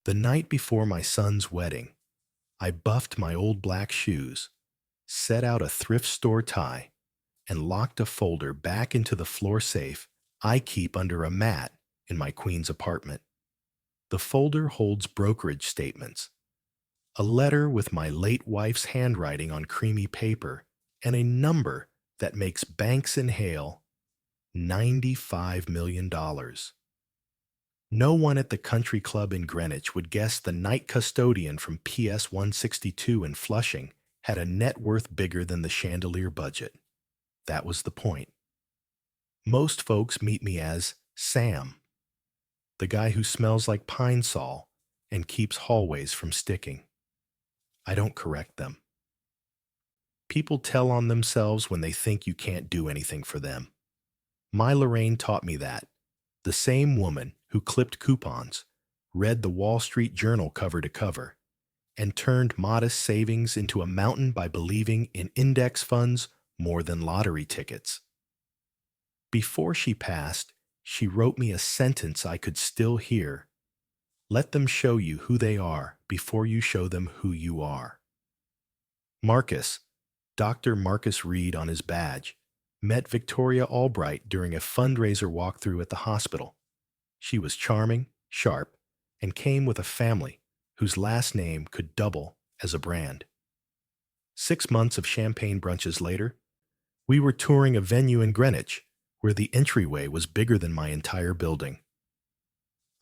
The night before my son's wedding, I buffed my old black shoes, set out a thrift store tie, and locked a folder back into the floor safe I keep under a mat in my Queens apartment. The folder holds brokerage statements, a letter with my late wife's handwriting on creamy paper, and a number that makes banks inhale $95 million. dollars. No one at the country club in Greenwich would guess the night custodian from PS 162 in Flushing had a net worth bigger than the chandelier budget. That was the point. Most folks meet me as Sam, the guy who smells like pine sol and keeps hallways from sticking. I don't correct them. People tell on themselves when they think you can't do anything for them. My Lorraine taught me that. The same woman who clipped coupons, read the Wall Street Journal cover to cover, and turned modest savings into a mountain by believing in index funds more than lottery tickets. Before she passed, she wrote me a sentence I could still hear. Let them show you who they are before you show them who you are. Marcus, Dr. Marcus Reed on his badge, met Victoria Albright during a fundraiser walkthrough at the hospital. She was charming, sharp, and came with a family whose last name could double as a brand. 6 months of champagne brunches later, we were touring a venue in Greenwich where the entryway was bigger than my entire building.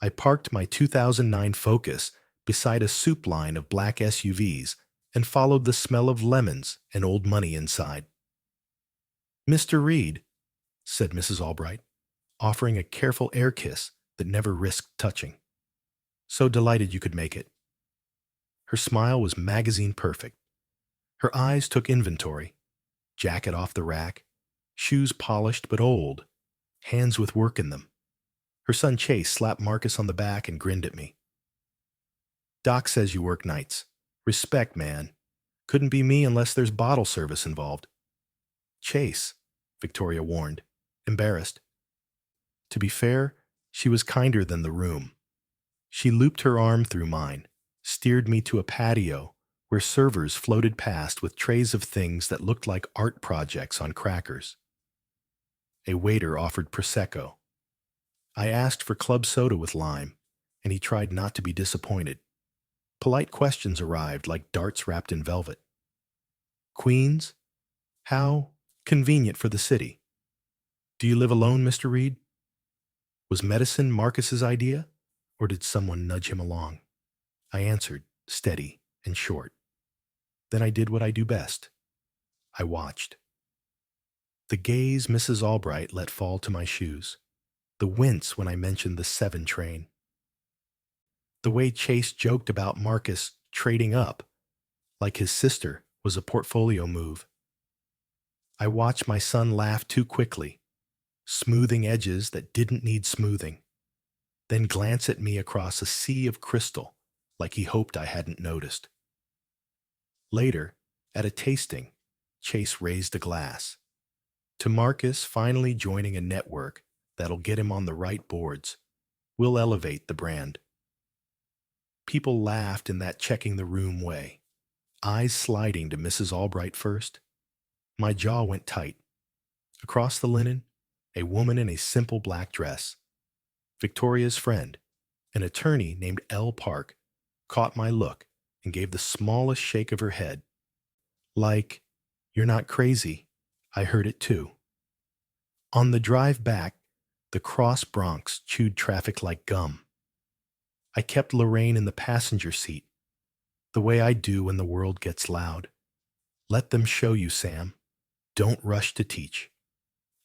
I parked my 2009 Focus beside a soup line of black SUVs and followed the smell of lemons and old money inside. "Mr. Reed," said Mrs. Albright, offering a careful air kiss that never risked touching. "So delighted you could make it." Her smile was magazine perfect. Her eyes took inventory: jacket off the rack, shoes polished but old, hands with work in them. Her son Chase slapped Marcus on the back and grinned at me. "Doc says you work nights. Respect, man. Couldn't be me unless there's bottle service involved." "Chase," Victoria warned, embarrassed. To be fair, she was kinder than the room. She looped her arm through mine, steered me to a patio where servers floated past with trays of things that looked like art projects on crackers. A waiter offered Prosecco. I asked for club soda with lime, and he tried not to be disappointed. Polite questions arrived like darts wrapped in velvet. "Queens? How convenient for the city. Do you live alone, Mr. Reed?" Was medicine Marcus's idea, or did someone nudge him along? I answered, steady and short. Then I did what I do best. I watched. The gaze Mrs. Albright let fall to my shoes. The wince when I mentioned the 7 train. The way Chase joked about Marcus trading up, like his sister was a portfolio move. I watched my son laugh too quickly, smoothing edges that didn't need smoothing, then glance at me across a sea of crystal like he hoped I hadn't noticed. Later, at a tasting, Chase raised a glass. To Marcus finally joining a network that'll get him on the right boards. We'll elevate the brand. People laughed in that checking the room way, eyes sliding to Mrs. Albright first. My jaw went tight. Across the linen, a woman in a simple black dress. Victoria's friend, an attorney named L. Park, caught my look and gave the smallest shake of her head. Like, "You're not crazy. I heard it too." On the drive back, the Cross Bronx chewed traffic like gum. I kept Lorraine in the passenger seat, the way I do when the world gets loud. Let them show you, Sam. Don't rush to teach.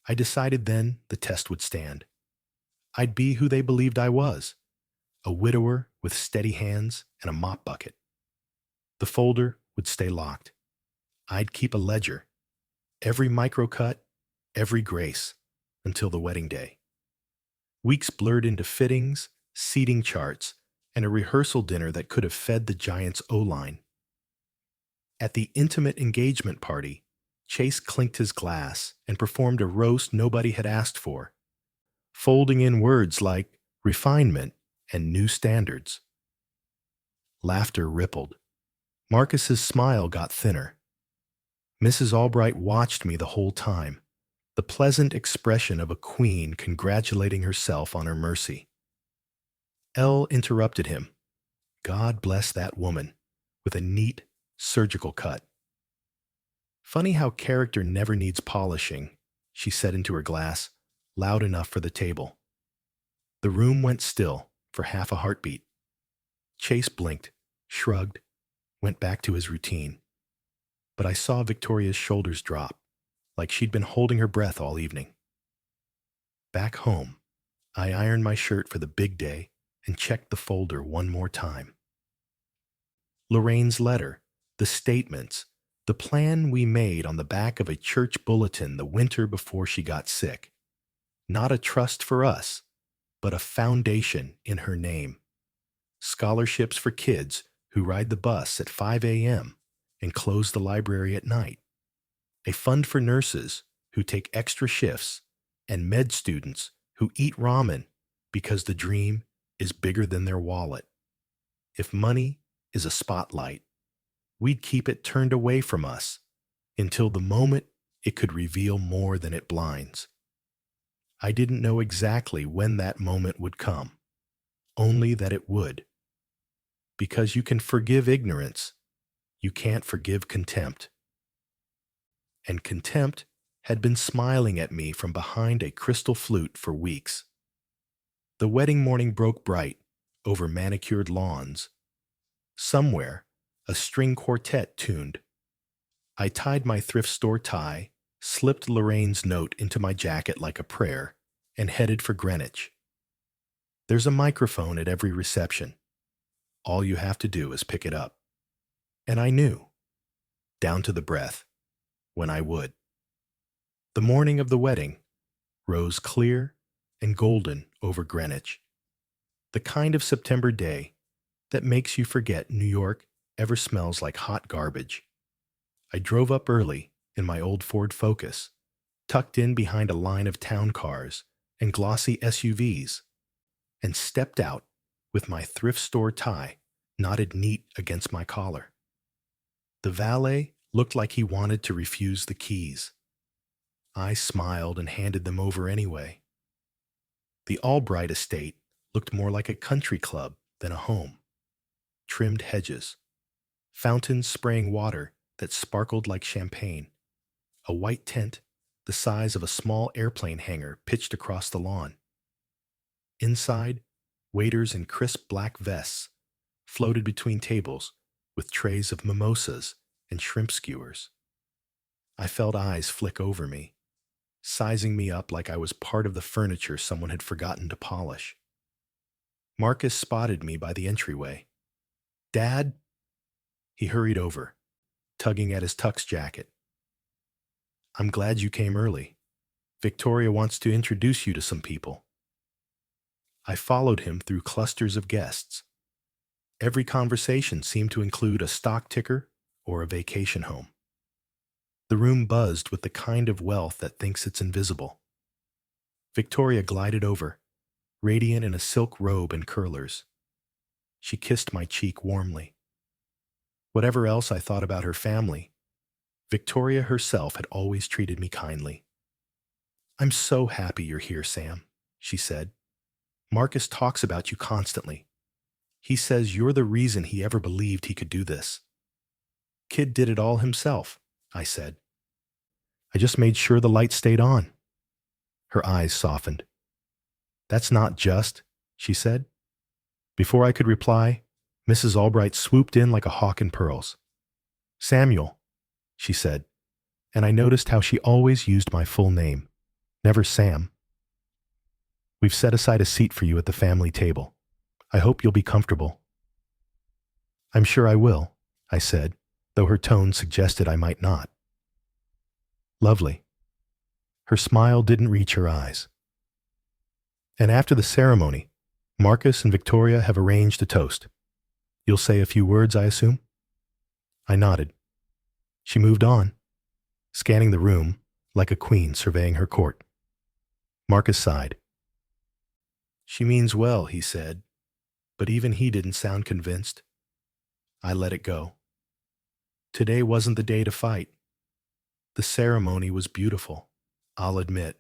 I decided then the test would stand. I'd be who they believed I was, a widower with steady hands and a mop bucket. The folder would stay locked. I'd keep a ledger, every microcut, every grace, until the wedding day. Weeks blurred into fittings, seating charts, and a rehearsal dinner that could have fed the Giants' O-line. At the intimate engagement party, Chase clinked his glass and performed a roast nobody had asked for, folding in words like refinement and new standards. Laughter rippled. Marcus's smile got thinner. Mrs. Albright watched me the whole time, the pleasant expression of a queen congratulating herself on her mercy. Elle interrupted him. God bless that woman, with a neat, surgical cut. Funny how character never needs polishing, she said into her glass, loud enough for the table. The room went still for half a heartbeat. Chase blinked, shrugged, went back to his routine. But I saw Victoria's shoulders drop, like she'd been holding her breath all evening. Back home, I ironed my shirt for the big day and checked the folder one more time. Lorraine's letter, the statements, the plan we made on the back of a church bulletin the winter before she got sick. Not a trust for us, but a foundation in her name. Scholarships for kids who ride the bus at 5 a.m. and close the library at night. A fund for nurses who take extra shifts and med students who eat ramen because the dream is bigger than their wallet. If money is a spotlight, we'd keep it turned away from us until the moment it could reveal more than it blinds. I didn't know exactly when that moment would come, only that it would. Because you can forgive ignorance, you can't forgive contempt. And contempt had been smiling at me from behind a crystal flute for weeks. The wedding morning broke bright over manicured lawns. Somewhere, a string quartet tuned. I tied my thrift store tie, slipped Lorraine's note into my jacket like a prayer, and headed for Greenwich. There's a microphone at every reception. All you have to do is pick it up. And I knew, down to the breath, when I would. The morning of the wedding rose clear and golden over Greenwich. The kind of September day that makes you forget New York ever smells like hot garbage. I drove up early in my old Ford Focus, tucked in behind a line of town cars and glossy SUVs, and stepped out with my thrift store tie knotted neat against my collar. The valet looked like he wanted to refuse the keys. I smiled and handed them over anyway. The Albright estate looked more like a country club than a home. Trimmed hedges, fountains spraying water that sparkled like champagne, a white tent the size of a small airplane hangar pitched across the lawn. Inside, waiters in crisp black vests floated between tables with trays of mimosas and shrimp skewers. I felt eyes flick over me, sizing me up like I was part of the furniture someone had forgotten to polish. Marcus spotted me by the entryway. "Dad?" He hurried over, tugging at his tux jacket. "I'm glad you came early. Victoria wants to introduce you to some people." I followed him through clusters of guests. Every conversation seemed to include a stock ticker or a vacation home. The room buzzed with the kind of wealth that thinks it's invisible. Victoria glided over, radiant in a silk robe and curlers. She kissed my cheek warmly. Whatever else I thought about her family, Victoria herself had always treated me kindly. "I'm so happy you're here, Sam," she said. "Marcus talks about you constantly. He says you're the reason he ever believed he could do this." "Kid did it all himself," I said. "I just made sure the light stayed on." Her eyes softened. "That's not just," she said. Before I could reply, Mrs. Albright swooped in like a hawk in pearls. "Samuel," she said, and I noticed how she always used my full name, never Sam. "We've set aside a seat for you at the family table. I hope you'll be comfortable." "I'm sure I will," I said, though her tone suggested I might not. "Lovely." Her smile didn't reach her eyes. "And after the ceremony, Marcus and Victoria have arranged a toast. You'll say a few words, I assume?" I nodded. She moved on, scanning the room like a queen surveying her court. Marcus sighed. "She means well," he said, but even he didn't sound convinced. I let it go. Today wasn't the day to fight. The ceremony was beautiful, I'll admit.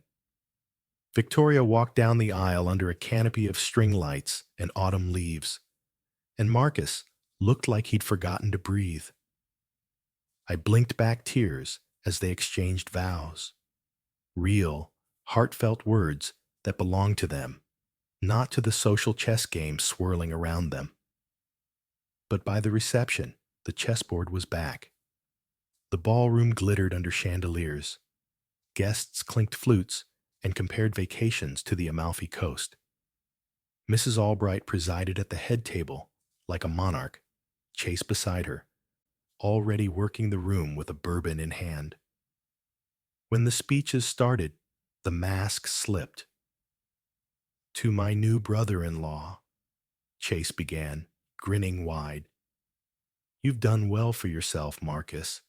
Victoria walked down the aisle under a canopy of string lights and autumn leaves, and Marcus looked like he'd forgotten to breathe. I blinked back tears as they exchanged vows. Real, heartfelt words that belonged to them, not to the social chess game swirling around them. But by the reception, the chessboard was back. The ballroom glittered under chandeliers. Guests clinked flutes and compared vacations to the Amalfi Coast. Mrs. Albright presided at the head table like a monarch, Chase beside her, already working the room with a bourbon in hand. When the speeches started, the mask slipped. "To my new brother-in-law," Chase began, grinning wide. "You've done well for yourself, Marcus.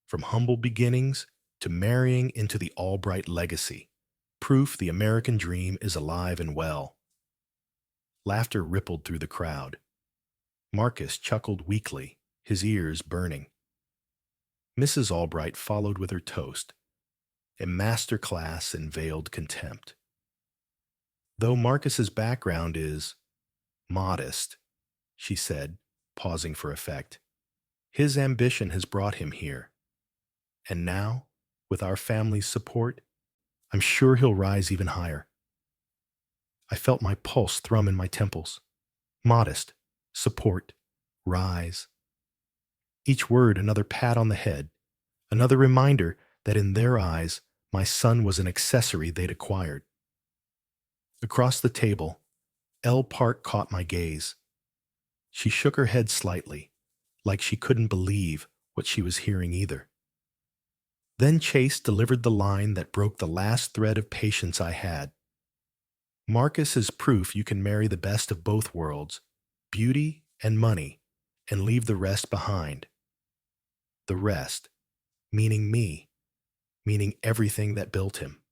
From humble beginnings to marrying into the Albright legacy, proof the American dream is alive and well." Laughter rippled through the crowd. Marcus chuckled weakly, his ears burning. Mrs. Albright followed with her toast, a master class in veiled contempt. "Though Marcus's background is modest," she said, pausing for effect, "his ambition has brought him here. And now, with our family's support, I'm sure he'll rise even higher." I felt my pulse thrum in my temples. Modest, support, rise. Each word another pat on the head, another reminder that in their eyes, my son was an accessory they'd acquired. Across the table, Elle Park caught my gaze. She shook her head slightly, like she couldn't believe what she was hearing either. Then Chase delivered the line that broke the last thread of patience I had. "Marcus is proof you can marry the best of both worlds, beauty and money, and leave the rest behind." The rest, meaning me, meaning everything that built him.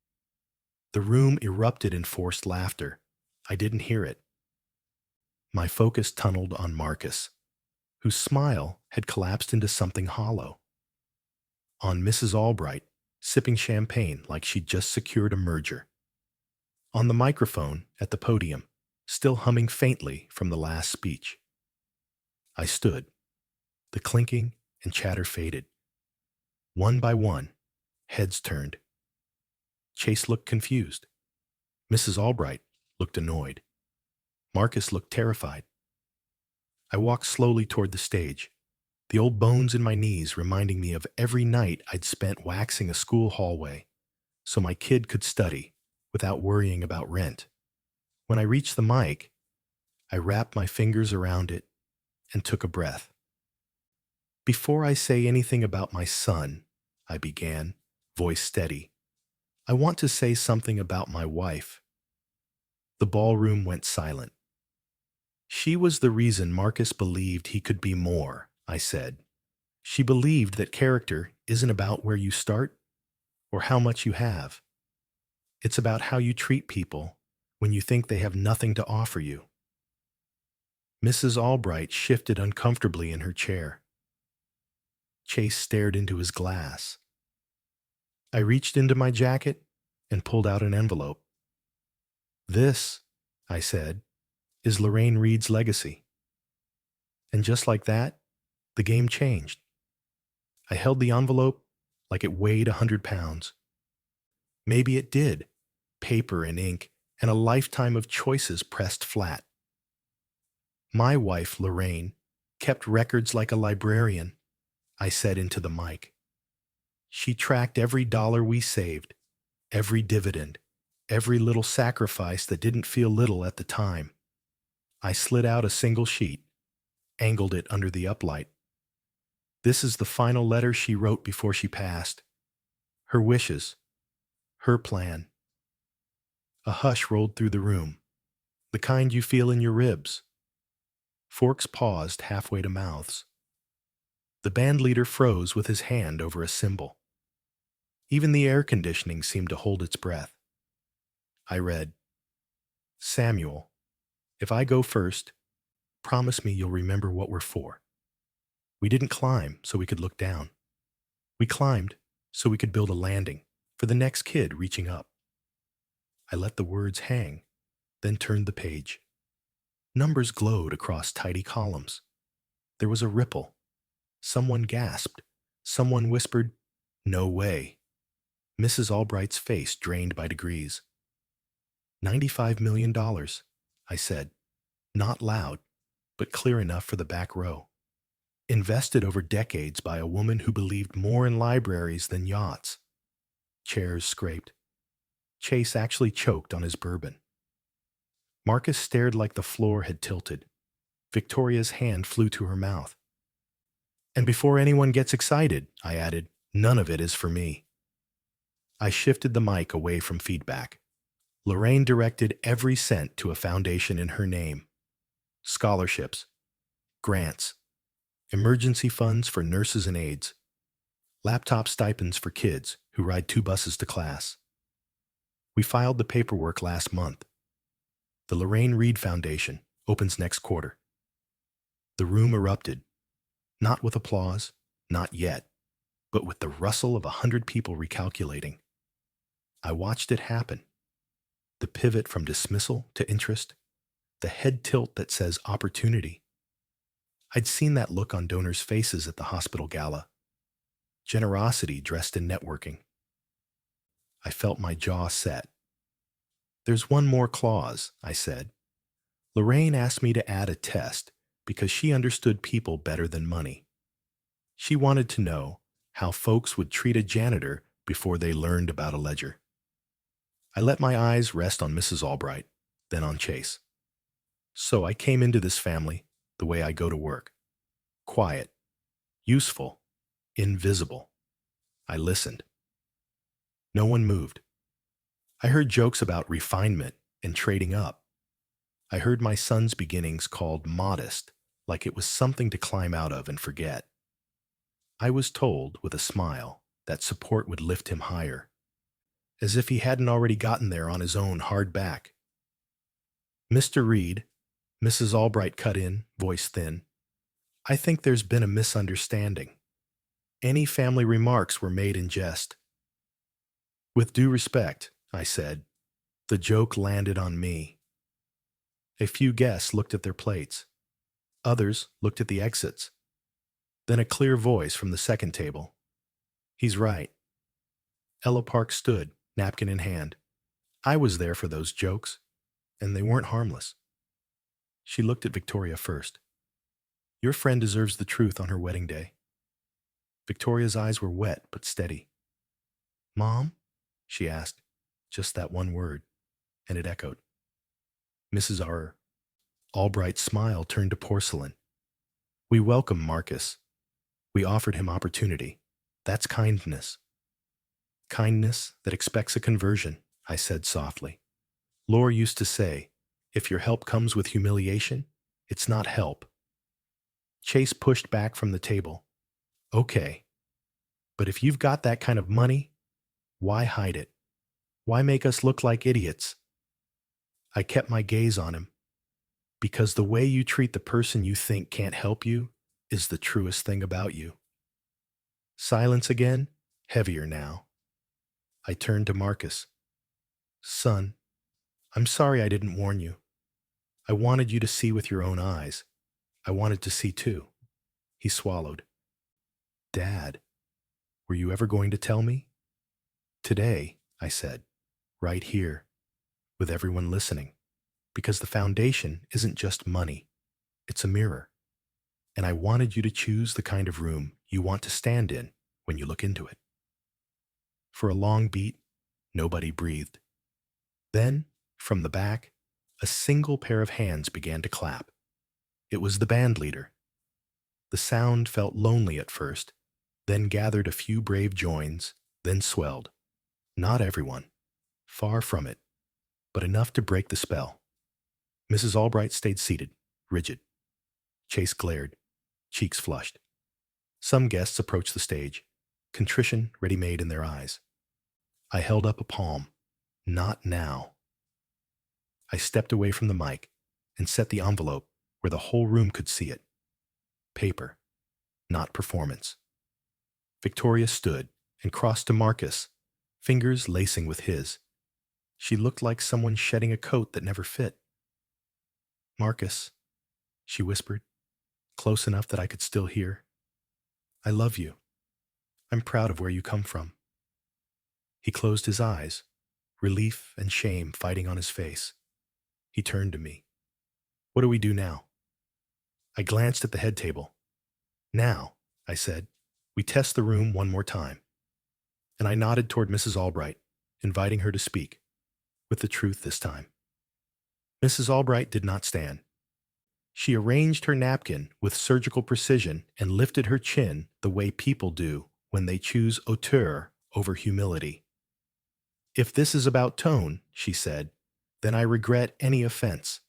The room erupted in forced laughter. I didn't hear it. My focus tunneled on Marcus, whose smile had collapsed into something hollow. On Mrs. Albright, sipping champagne like she'd just secured a merger. On the microphone at the podium, still humming faintly from the last speech. I stood. The clinking and chatter faded. One by one, heads turned. Chase looked confused. Mrs. Albright looked annoyed. Marcus looked terrified. I walked slowly toward the stage, the old bones in my knees reminding me of every night I'd spent waxing a school hallway so my kid could study without worrying about rent. When I reached the mic, I wrapped my fingers around it and took a breath. "Before I say anything about my son," I began, voice steady, "I want to say something about my wife." The ballroom went silent. "She was the reason Marcus believed he could be more," I said. "She believed that character isn't about where you start or how much you have. It's about how you treat people when you think they have nothing to offer you." Mrs. Albright shifted uncomfortably in her chair. Chase stared into his glass. I reached into my jacket and pulled out an envelope. "This," I said, "is Lorraine Reed's legacy." And just like that, the game changed. I held the envelope like it weighed 100 pounds. Maybe it did, paper and ink, and a lifetime of choices pressed flat. "My wife, Lorraine, kept records like a librarian," I said into the mic. "She tracked every dollar we saved, every dividend, every little sacrifice that didn't feel little at the time." I slid out a single sheet, angled it under the uplight. "This is the final letter she wrote before she passed. Her wishes, her plan." A hush rolled through the room, the kind you feel in your ribs. Forks paused halfway to mouths. The band leader froze with his hand over a cymbal. Even the air conditioning seemed to hold its breath. I read, "Samuel, if I go first, promise me you'll remember what we're for." We didn't climb so we could look down. We climbed so we could build a landing for the next kid reaching up. I let the words hang, then turned the page. Numbers glowed across tidy columns. There was a ripple. Someone gasped. Someone whispered, "No way." Mrs. Albright's face drained by degrees. $95 million, I said, not loud, but clear enough for the back row. Invested over decades by a woman who believed more in libraries than yachts. Chairs scraped. Chase actually choked on his bourbon. Marcus stared like the floor had tilted. Victoria's hand flew to her mouth. And before anyone gets excited, I added, none of it is for me. I shifted the mic away from feedback. Lorraine directed every cent to a foundation in her name. Scholarships, grants, emergency funds for nurses and aides, laptop stipends for kids who ride 2 buses to class. We filed the paperwork last month. The Lorraine Reed Foundation opens next quarter. The room erupted, not with applause, not yet, but with the rustle of 100 people recalculating. I watched it happen. The pivot from dismissal to interest, the head tilt that says opportunity. I'd seen that look on donors' faces at the hospital gala. Generosity dressed in networking. I felt my jaw set. There's one more clause, I said. Lorraine asked me to add a test because she understood people better than money. She wanted to know how folks would treat a janitor before they learned about a ledger. I let my eyes rest on Mrs. Albright, then on Chase. So I came into this family the way I go to work. Quiet, useful, invisible. I listened. No one moved. I heard jokes about refinement and trading up. I heard my son's beginnings called modest, like it was something to climb out of and forget. I was told, with a smile, that support would lift him higher, as if he hadn't already gotten there on his own hard back. Mr. Reed, Mrs. Albright cut in, voice thin, I think there's been a misunderstanding. Any family remarks were made in jest. With due respect, I said, the joke landed on me. A few guests looked at their plates. Others looked at the exits. Then a clear voice from the second table. He's right. Ella Park stood, napkin in hand. I was there for those jokes, and they weren't harmless. She looked at Victoria first. Your friend deserves the truth on her wedding day. Victoria's eyes were wet but steady. Mom? She asked, just that one word, and it echoed. Mrs. R. Albright's smile turned to porcelain. We welcome Marcus. We offered him opportunity. That's kindness. Kindness that expects a conversion, I said softly. Laura used to say, if your help comes with humiliation, it's not help. Chase pushed back from the table. Okay, but if you've got that kind of money, why hide it? Why make us look like idiots? I kept my gaze on him. Because the way you treat the person you think can't help you is the truest thing about you. Silence again, heavier now. I turned to Marcus. Son, I'm sorry I didn't warn you. I wanted you to see with your own eyes. I wanted to see too. He swallowed. Dad, were you ever going to tell me? Today, I said, right here, with everyone listening, because the foundation isn't just money, it's a mirror. And I wanted you to choose the kind of room you want to stand in when you look into it. For a long beat, nobody breathed. Then, from the back, a single pair of hands began to clap. It was the band leader. The sound felt lonely at first, then gathered a few brave joins, then swelled. Not everyone. Far from it. But enough to break the spell. Mrs. Albright stayed seated, rigid. Chase glared, cheeks flushed. Some guests approached the stage, contrition ready-made in their eyes. I held up a palm. Not now. I stepped away from the mic and set the envelope where the whole room could see it. Paper. not performance. Victoria stood and crossed to Marcus, fingers lacing with his. She looked like someone shedding a coat that never fit. "Marcus," she whispered, close enough that I could still hear. "I love you. I'm proud of where you come from." He closed his eyes, relief and shame fighting on his face. He turned to me. "What do we do now?" I glanced at the head table. "Now," I said, "we test the room one more time." And I nodded toward Mrs. Albright, inviting her to speak, with the truth this time. Mrs. Albright did not stand. She arranged her napkin with surgical precision and lifted her chin the way people do when they choose hauteur over humility. "If this is about tone," she said, "then I regret any offense.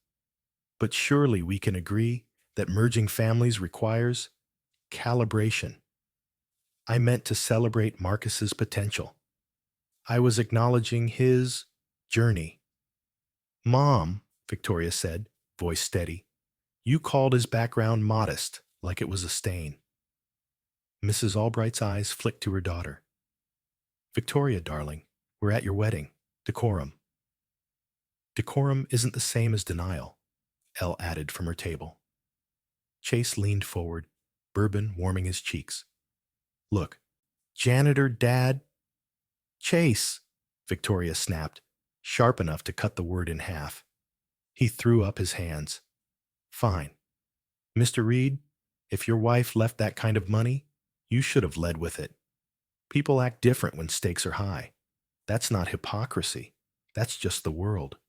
But surely we can agree that merging families requires calibration." I meant to celebrate Marcus's potential. I was acknowledging his journey. "Mom," Victoria said, voice steady, "you called his background modest, like it was a stain." Mrs. Albright's eyes flicked to her daughter. "Victoria, darling, we're at your wedding. Decorum." "Decorum isn't the same as denial," Elle added from her table. Chase leaned forward, bourbon warming his cheeks. "Look, janitor dad—" "Chase," Victoria snapped, sharp enough to cut the word in half. He threw up his hands. "Fine. Mr. Reed, if your wife left that kind of money, you should have led with it. People act different when stakes are high. That's not hypocrisy. That's just the world."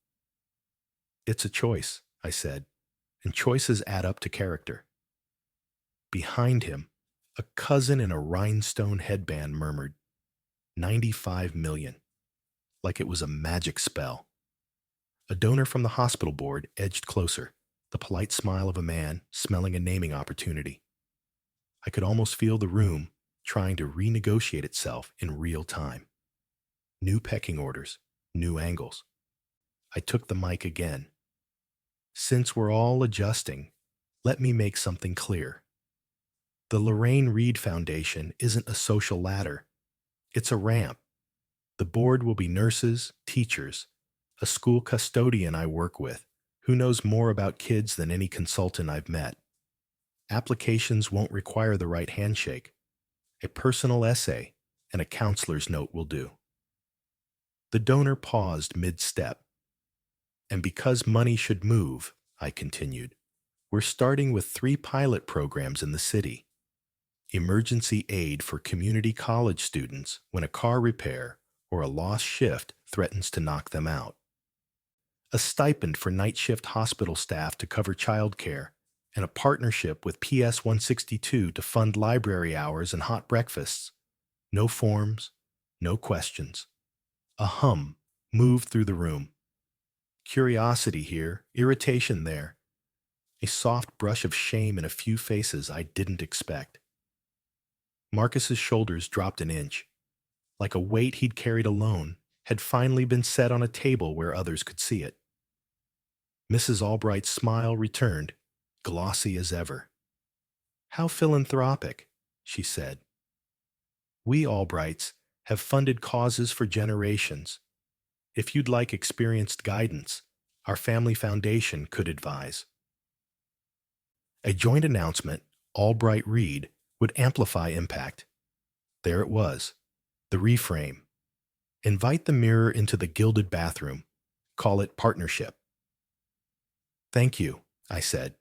"It's a choice," I said, "and choices add up to character." Behind him, a cousin in a rhinestone headband murmured, "$95 million," like it was a magic spell. A donor from the hospital board edged closer, the polite smile of a man smelling a naming opportunity. I could almost feel the room trying to renegotiate itself in real time. New pecking orders, new angles. I took the mic again. "Since we're all adjusting, let me make something clear. The Lorraine Reed Foundation isn't a social ladder. It's a ramp. The board will be nurses, teachers, a school custodian I work with, who knows more about kids than any consultant I've met. Applications won't require the right handshake. A personal essay and a counselor's note will do." The donor paused mid-step. "And because money should move," I continued, "we're starting with 3 pilot programs in the city. Emergency aid for community college students when a car repair or a lost shift threatens to knock them out. A stipend for night shift hospital staff to cover childcare, and a partnership with PS 162 to fund library hours and hot breakfasts. No forms, no questions." A hum moved through the room. Curiosity here, irritation there. A soft brush of shame in a few faces I didn't expect. Marcus's shoulders dropped an inch, like a weight he'd carried alone had finally been set on a table where others could see it. Mrs. Albright's smile returned, glossy as ever. "How philanthropic," she said. "We Albrights have funded causes for generations. If you'd like experienced guidance, our family foundation could advise." A joint announcement, Albright Reed, would amplify impact. There it was, the reframe. Invite the mirror into the gilded bathroom. Call it partnership. "Thank you," I said.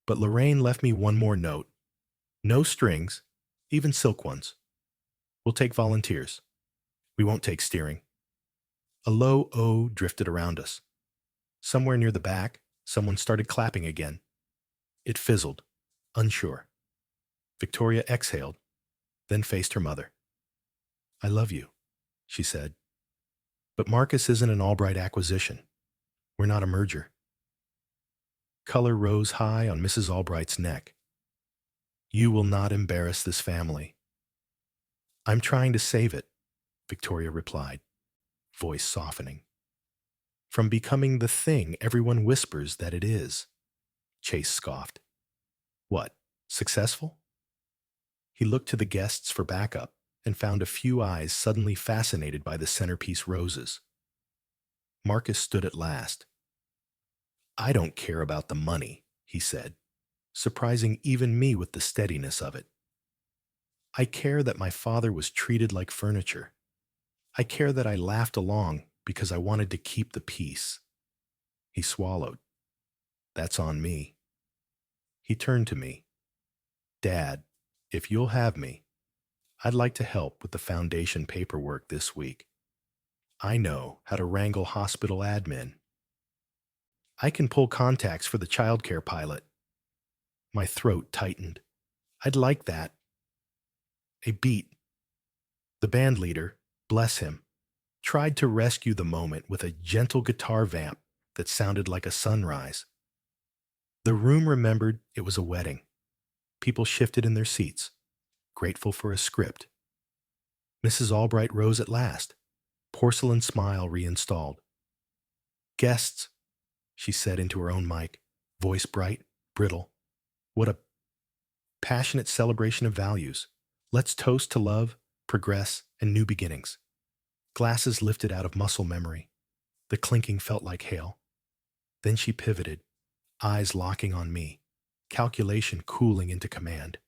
But Lorraine left me one more note. "No strings, even silk ones. We'll take volunteers. We won't take steering." A low O drifted around us. Somewhere near the back, someone started clapping again. It fizzled, unsure. Victoria exhaled, then faced her mother. "I love you," she said. "But Marcus isn't an Albright acquisition. We're not a merger." Color rose high on Mrs. Albright's neck. "You will not embarrass this family." "I'm trying to save it," Victoria replied, voice softening. "From becoming the thing everyone whispers that it is." Chase scoffed. "What, successful?" He looked to the guests for backup and found a few eyes suddenly fascinated by the centerpiece roses. Marcus stood at last. "I don't care about the money," he said, surprising even me with the steadiness of it. "I care that my father was treated like furniture. I care that I laughed along because I wanted to keep the peace." He swallowed. "That's on me." He turned to me. "Dad, if you'll have me, I'd like to help with the foundation paperwork this week. I know how to wrangle hospital admin. I can pull contacts for the childcare pilot." My throat tightened. "I'd like that." A beat. The band leader, bless him, tried to rescue the moment with a gentle guitar vamp that sounded like a sunrise. The room remembered it was a wedding. People shifted in their seats, grateful for a script. Mrs. Albright rose at last, porcelain smile reinstalled. "Guests," she said into her own mic, voice bright, brittle. "What a passionate celebration of values. Let's toast to love, progress, and new beginnings." Glasses lifted out of muscle memory. The clinking felt like hail. Then she pivoted, eyes locking on me, calculation cooling into command.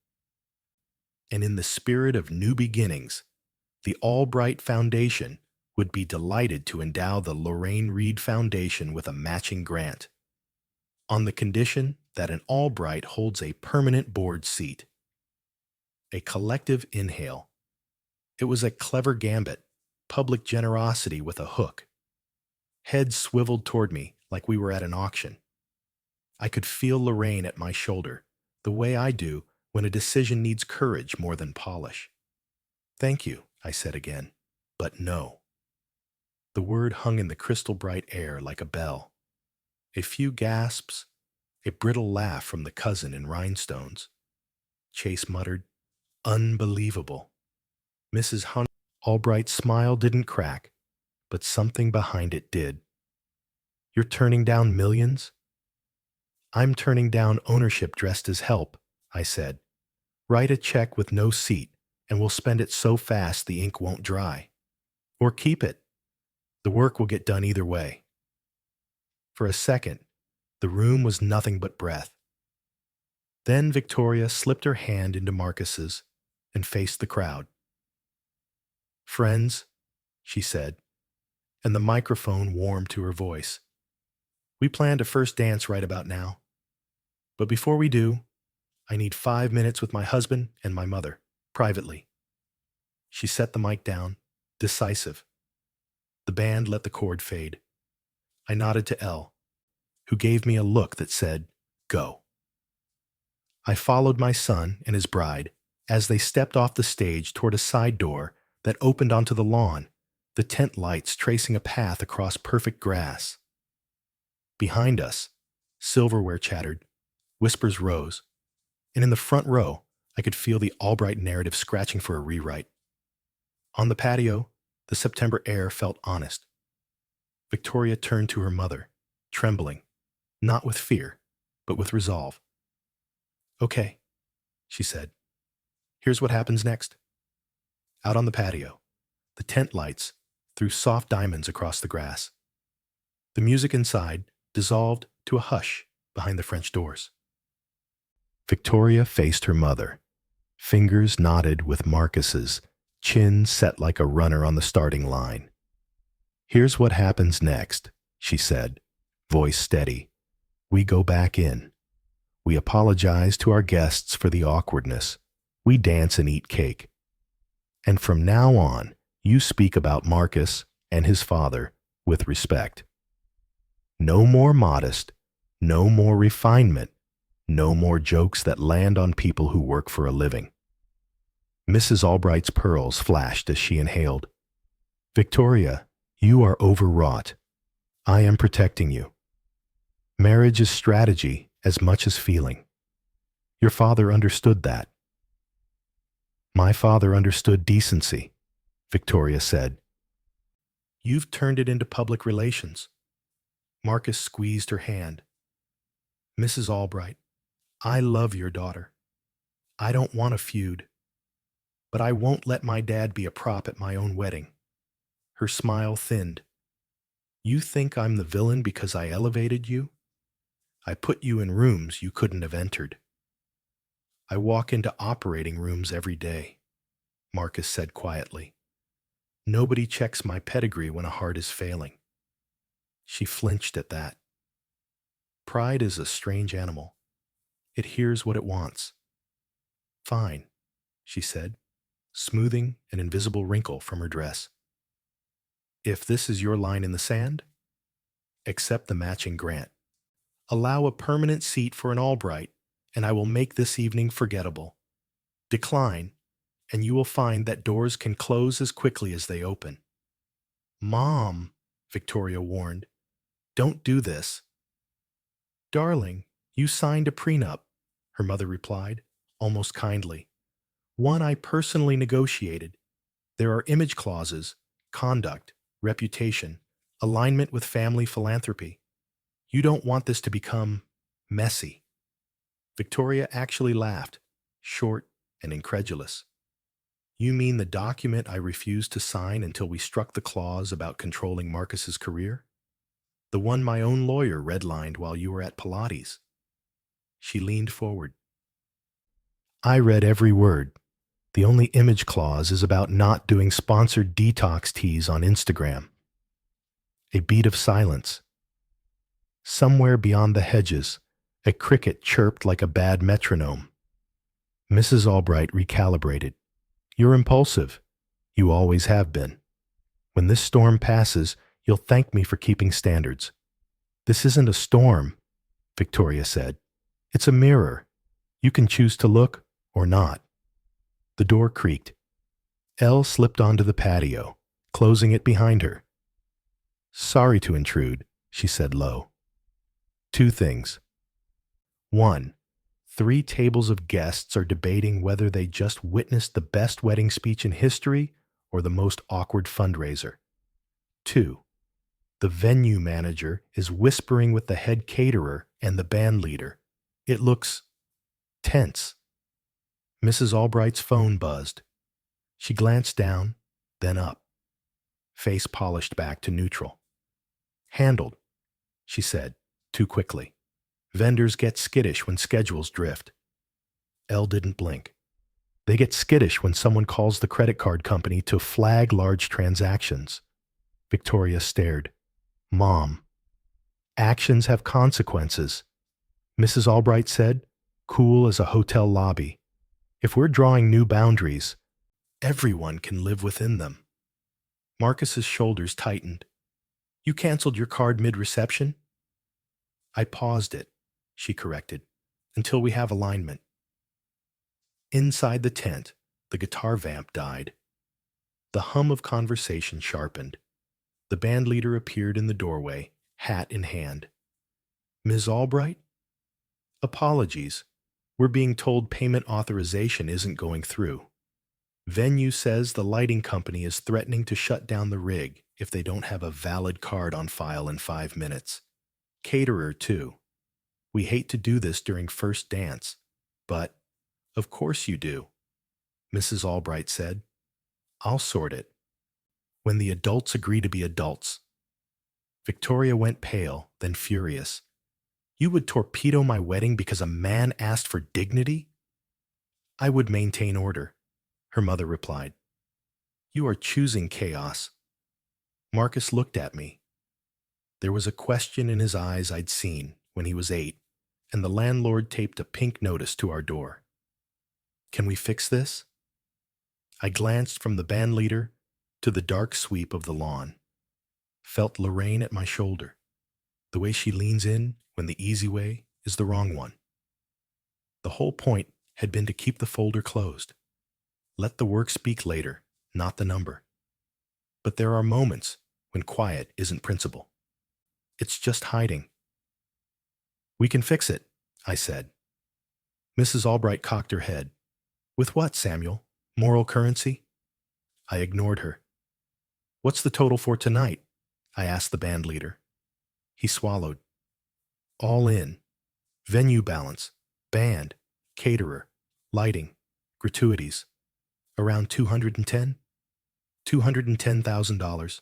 "And in the spirit of new beginnings, the Albright Foundation would be delighted to endow the Lorraine Reed Foundation with a matching grant, on the condition that an Albright holds a permanent board seat." A collective inhale. It was a clever gambit, public generosity with a hook. Heads swiveled toward me like we were at an auction. I could feel Lorraine at my shoulder, the way I do when a decision needs courage more than polish. "Thank you," I said again, but no. The word hung in the crystal bright air like a bell. A few gasps, a brittle laugh from the cousin in rhinestones. Chase muttered, "Unbelievable." Mrs. Albright's smile didn't crack, but something behind it did. "You're turning down millions?" "I'm turning down ownership dressed as help," I said. "Write a check with no seat, and we'll spend it so fast the ink won't dry. Or keep it. The work will get done either way." For a second, the room was nothing but breath. Then Victoria slipped her hand into Marcus's and faced the crowd. "Friends," she said, and the microphone warmed to her voice, "we planned a first dance right about now. But before we do, I need 5 minutes with my husband and my mother, privately." She set the mic down, decisive. The band let the chord fade. I nodded to Elle, who gave me a look that said, "Go." I followed my son and his bride as they stepped off the stage toward a side door that opened onto the lawn, the tent lights tracing a path across perfect grass. Behind us, silverware chattered, whispers rose, and in the front row, I could feel the Albright narrative scratching for a rewrite. On the patio, the September air felt honest. Victoria turned to her mother, trembling, not with fear, but with resolve. "Okay," she said. "Here's what happens next." Out on the patio, the tent lights threw soft diamonds across the grass. The music inside dissolved to a hush behind the French doors. Victoria faced her mother, fingers knotted with Marcus's, chin set like a runner on the starting line. "Here's what happens next," she said, voice steady. "We go back in. We apologize to our guests for the awkwardness. We dance and eat cake. And from now on, you speak about Marcus and his father with respect. No more modest, no more refinement, no more jokes that land on people who work for a living." Mrs. Albright's pearls flashed as she inhaled. "Victoria, you are overwrought. I am protecting you. Marriage is strategy as much as feeling. Your father understood that." "My father understood decency," Victoria said. "You've turned it into public relations." Marcus squeezed her hand. "Mrs. Albright, I love your daughter. I don't want a feud. but I won't let my dad be a prop at my own wedding. Her smile thinned. You think I'm the villain because I elevated you? I put you in rooms you couldn't have entered. I walk into operating rooms every day, Marcus said quietly. Nobody checks my pedigree when a heart is failing. She flinched at that. Pride is a strange animal. It hears what it wants. Fine, she said, smoothing an invisible wrinkle from her dress. If this is your line in the sand, accept the matching grant. Allow a permanent seat for an Albright, and I will make this evening forgettable. Decline, and you will find that doors can close as quickly as they open. Mom, Victoria warned, don't do this. Darling, you signed a prenup, her mother replied, almost kindly. One I personally negotiated. There are image clauses, conduct, reputation, alignment with family philanthropy. You don't want this to become messy. Victoria actually laughed, short and incredulous. You mean the document I refused to sign until we struck the clause about controlling Marcus's career? The one my own lawyer redlined while you were at Pilates. She leaned forward. I read every word. The only image clause is about not doing sponsored detox teas on Instagram. A beat of silence. Somewhere beyond the hedges, a cricket chirped like a bad metronome. Mrs. Albright recalibrated. You're impulsive. You always have been. When this storm passes, you'll thank me for keeping standards. This isn't a storm, Victoria said. It's a mirror. You can choose to look or not. The door creaked. Elle slipped onto the patio, closing it behind her. Sorry to intrude, she said low. Two things. 1. 3 tables of guests are debating whether they just witnessed the best wedding speech in history or the most awkward fundraiser. 2. The venue manager is whispering with the head caterer and the band leader. It looks tense. Mrs. Albright's phone buzzed. She glanced down, then up. Face polished back to neutral. Handled, she said, too quickly. Vendors get skittish when schedules drift. Elle didn't blink. They get skittish when someone calls the credit card company to flag large transactions. Victoria stared. Mom. Actions have consequences, Mrs. Albright said, cool as a hotel lobby. If we're drawing new boundaries, everyone can live within them. Marcus's shoulders tightened. You canceled your card mid-reception? I paused it, she corrected, until we have alignment. Inside the tent, the guitar vamp died. The hum of conversation sharpened. The bandleader appeared in the doorway, hat in hand. Ms. Albright? Apologies. We're being told payment authorization isn't going through. Venue says the lighting company is threatening to shut down the rig if they don't have a valid card on file in 5 minutes. Caterer, too. We hate to do this during first dance, but of course you do, Mrs. Albright said. I'll sort it. When the adults agree to be adults. Victoria went pale, then furious. You would torpedo my wedding because a man asked for dignity? I would maintain order, her mother replied. You are choosing chaos. Marcus looked at me. There was a question in his eyes I'd seen when he was 8, and the landlord taped a pink notice to our door. Can we fix this? I glanced from the bandleader to the dark sweep of the lawn, felt Lorraine at my shoulder, the way she leans in when the easy way is the wrong one. The whole point had been to keep the folder closed. Let the work speak later, not the number. But there are moments when quiet isn't principle. It's just hiding. We can fix it, I said. Mrs. Albright cocked her head. With what, Samuel? Moral currency? I ignored her. What's the total for tonight? I asked the band leader. He swallowed. All in. Venue balance, band, caterer, lighting, gratuities. Around 210? $210,000.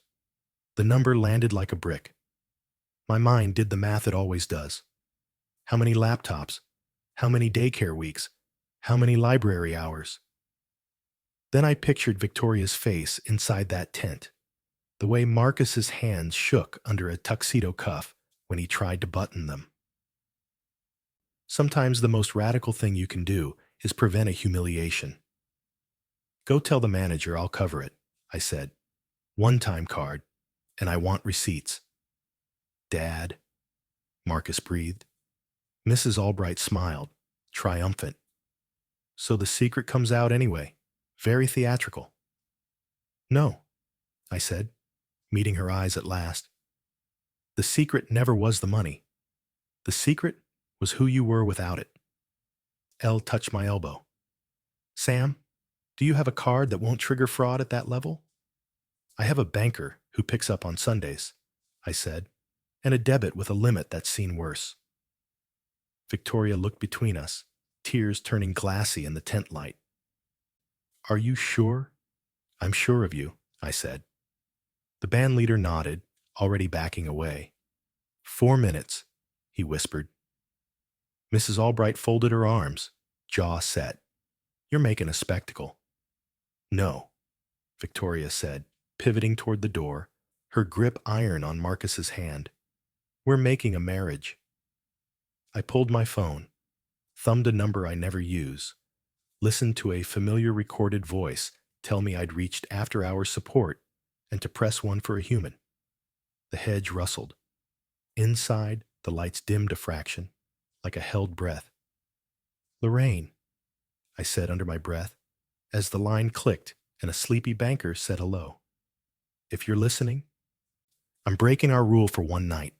The number landed like a brick. My mind did the math it always does. How many laptops? How many daycare weeks? How many library hours? Then I pictured Victoria's face inside that tent, the way Marcus's hands shook under a tuxedo cuff when he tried to button them. Sometimes the most radical thing you can do is prevent a humiliation. Go tell the manager I'll cover it, I said. One-time card, and I want receipts. Dad, Marcus breathed. Mrs. Albright smiled, triumphant. So the secret comes out anyway. Very theatrical. No, I said, meeting her eyes at last. The secret never was the money. The secret was who you were without it. Elle touched my elbow. Sam, do you have a card that won't trigger fraud at that level? I have a banker who picks up on Sundays, I said, and a debit with a limit that's seen worse. Victoria looked between us, tears turning glassy in the tent light. Are you sure? I'm sure of you, I said. The band leader nodded, already backing away. 4 minutes, he whispered. Mrs. Albright folded her arms, jaw set. You're making a spectacle. No, Victoria said, pivoting toward the door, her grip iron on Marcus's hand. We're making a marriage. I pulled my phone, thumbed a number I never use, listened to a familiar recorded voice tell me I'd reached after-hours support and to press one for a human. The hedge rustled. Inside, the lights dimmed a fraction, like a held breath. Lorraine, I said under my breath, as the line clicked and a sleepy banker said hello. If you're listening, I'm breaking our rule for one night.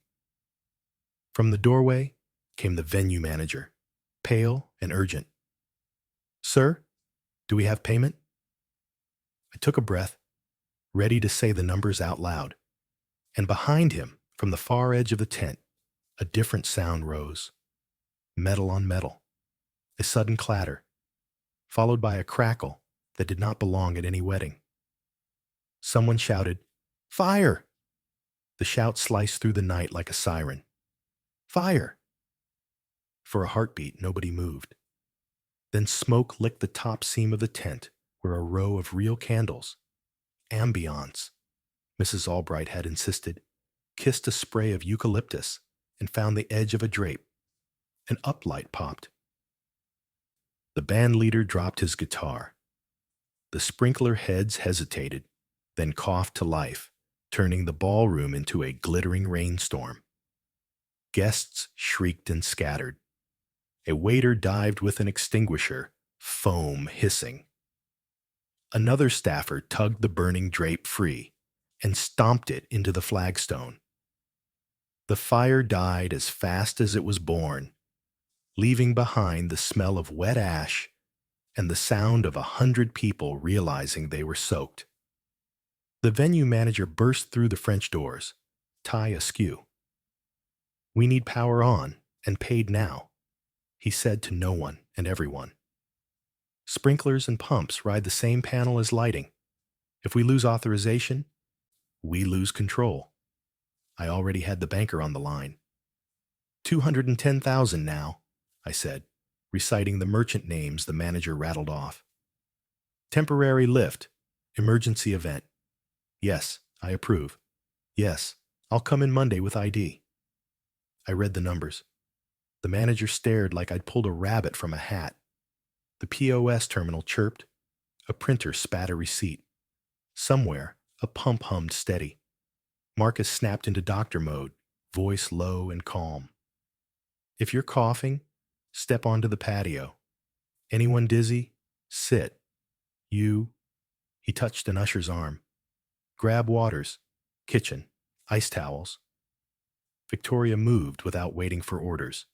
From the doorway came the venue manager, pale and urgent. Sir, do we have payment? I took a breath, ready to say the numbers out loud, and behind him, from the far edge of the tent, a different sound rose. Metal on metal. A sudden clatter, followed by a crackle that did not belong at any wedding. Someone shouted, Fire! The shout sliced through the night like a siren. Fire! For a heartbeat, nobody moved. Then smoke licked the top seam of the tent where a row of real candles, ambiance, Mrs. Albright had insisted, kissed a spray of eucalyptus and found the edge of a drape. An uplight popped. The band leader dropped his guitar. The sprinkler heads hesitated, then coughed to life, turning the ballroom into a glittering rainstorm. Guests shrieked and scattered. A waiter dived with an extinguisher, foam hissing. Another staffer tugged the burning drape free and stomped it into the flagstone. The fire died as fast as it was born, leaving behind the smell of wet ash and the sound of 100 people realizing they were soaked. The venue manager burst through the French doors, tie askew. We need power on and paid now, he said to no one and everyone. Sprinklers and pumps ride the same panel as lighting. If we lose authorization, we lose control. I already had the banker on the line. 210,000 now, I said, reciting the merchant names the manager rattled off. Temporary lift, emergency event. Yes, I approve. Yes, I'll come in Monday with ID. I read the numbers. The manager stared like I'd pulled a rabbit from a hat. The POS terminal chirped. A printer spat a receipt. Somewhere, a pump hummed steady. Marcus snapped into doctor mode, voice low and calm. If you're coughing, step onto the patio. Anyone dizzy? Sit. You. He touched an usher's arm. Grab waters. Kitchen. Ice towels. Victoria moved without waiting for orders.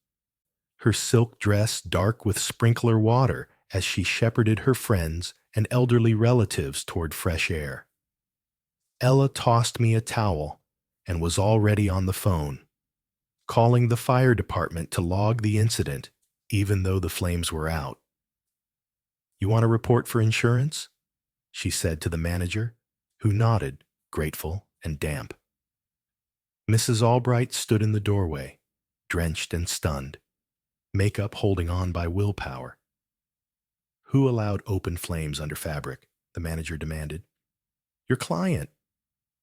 Her silk dress dark with sprinkler water as she shepherded her friends and elderly relatives toward fresh air. Ella tossed me a towel and was already on the phone, calling the fire department to log the incident, even though the flames were out. You want a report for insurance? she said to the manager, who nodded, grateful and damp. Mrs. Albright stood in the doorway, drenched and stunned, makeup holding on by willpower. Who allowed open flames under fabric? The manager demanded. Your client,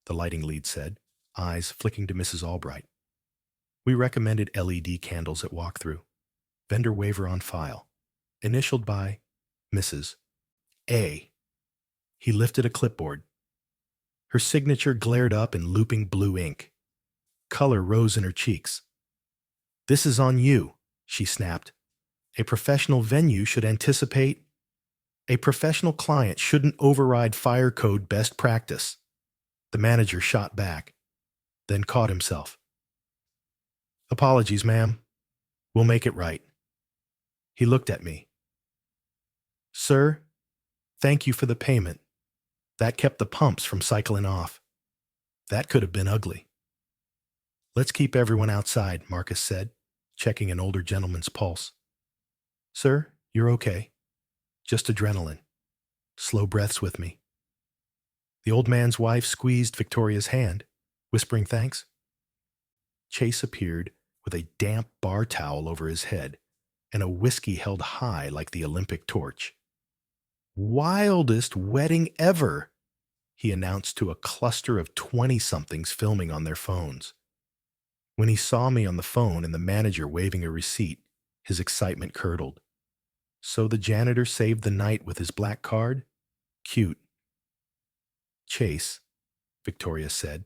the lighting lead said, eyes flicking to Mrs. Albright. We recommended LED candles at walkthrough. Vendor waiver on file. Initialed by Mrs. A. He lifted a clipboard. Her signature glared up in looping blue ink. Color rose in her cheeks. This is on you, she snapped. A professional venue should anticipate. A professional client shouldn't override fire code best practice. The manager shot back, then caught himself. Apologies, ma'am. We'll make it right. He looked at me. Sir, thank you for the payment. That kept the pumps from cycling off. That could have been ugly. Let's keep everyone outside, Marcus said, checking an older gentleman's pulse. Sir, you're okay. Just adrenaline. Slow breaths with me. The old man's wife squeezed Victoria's hand, whispering thanks. Chase appeared with a damp bar towel over his head and a whiskey held high like the Olympic torch. Wildest wedding ever, he announced to a cluster of 20-somethings filming on their phones. When he saw me on the phone and the manager waving a receipt, his excitement curdled. So the janitor saved the night with his black card? Cute. Chase, Victoria said,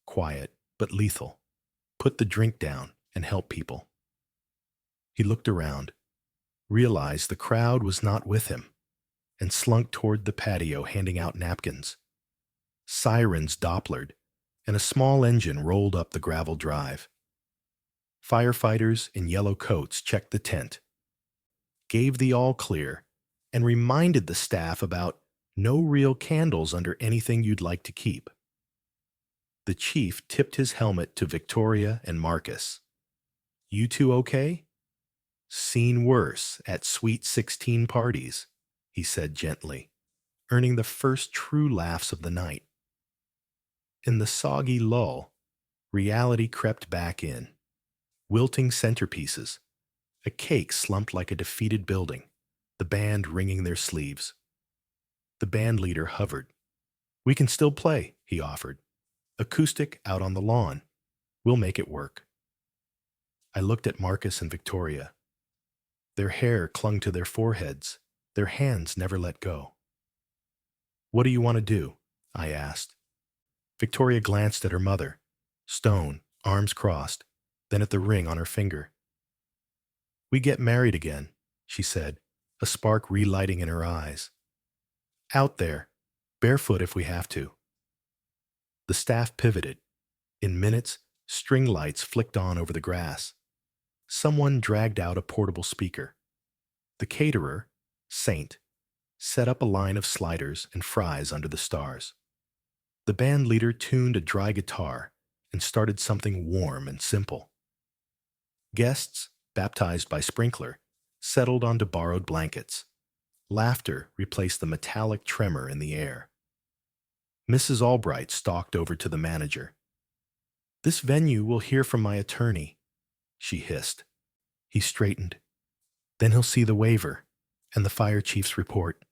quiet but lethal. Put the drink down and help people. He looked around, realized the crowd was not with him, and slunk toward the patio handing out napkins. Sirens dopplered, and a small engine rolled up the gravel drive. Firefighters in yellow coats checked the tent, gave the all clear, and reminded the staff about no real candles under anything you'd like to keep. The chief tipped his helmet to Victoria and Marcus. You two okay? Seen worse at Sweet 16 parties, he said gently, earning the first true laughs of the night. In the soggy lull, reality crept back in. Wilting centerpieces, a cake slumped like a defeated building, the band wringing their sleeves. The band leader hovered. We can still play, he offered. Acoustic out on the lawn. We'll make it work. I looked at Marcus and Victoria. Their hair clung to their foreheads. Their hands never let go. What do you want to do? I asked. Victoria glanced at her mother, stone, arms crossed, then at the ring on her finger. We get married again, she said, a spark relighting in her eyes. Out there, barefoot if we have to. The staff pivoted. In minutes, string lights flicked on over the grass. Someone dragged out a portable speaker. The caterer, Saint, set up a line of sliders and fries under the stars. The band leader tuned a dry guitar and started something warm and simple. Guests, baptized by sprinkler, settled onto borrowed blankets. Laughter replaced the metallic tremor in the air. Mrs. Albright stalked over to the manager. This venue will hear from my attorney, she hissed. He straightened. Then he'll see the waiver and the fire chief's report.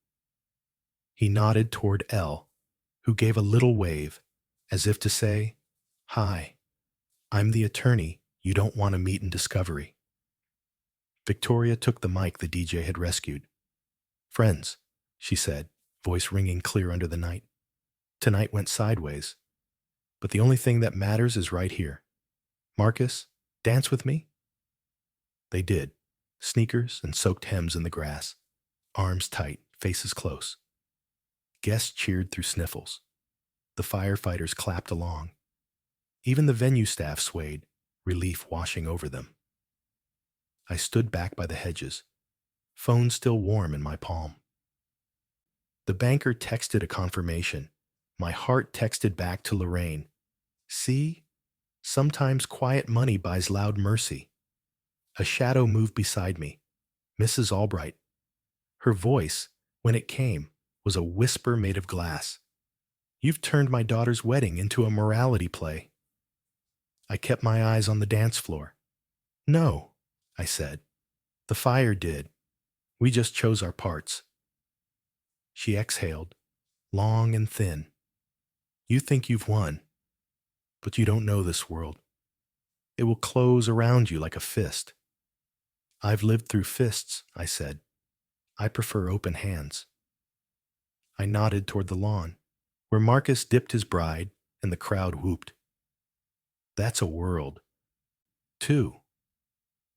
He nodded toward Elle, who gave a little wave, as if to say, Hi, I'm the attorney you don't want to meet in discovery. Victoria took the mic the DJ had rescued. Friends, she said, voice ringing clear under the night. Tonight went sideways, but the only thing that matters is right here. Marcus, dance with me? They did, sneakers and soaked hems in the grass, arms tight, faces close. Guests cheered through sniffles. The firefighters clapped along. Even the venue staff swayed, relief washing over them. I stood back by the hedges, phone still warm in my palm. The banker texted a confirmation. My heart texted back to Lorraine. See? Sometimes quiet money buys loud mercy. A shadow moved beside me. Mrs. Albright. Her voice, when it came, was a whisper made of glass. You've turned my daughter's wedding into a morality play. I kept my eyes on the dance floor. No, I said. The fire did. We just chose our parts. She exhaled, long and thin. You think you've won, but you don't know this world. It will close around you like a fist. I've lived through fists, I said. I prefer open hands. I nodded toward the lawn, where Marcus dipped his bride and the crowd whooped. That's a world. 2.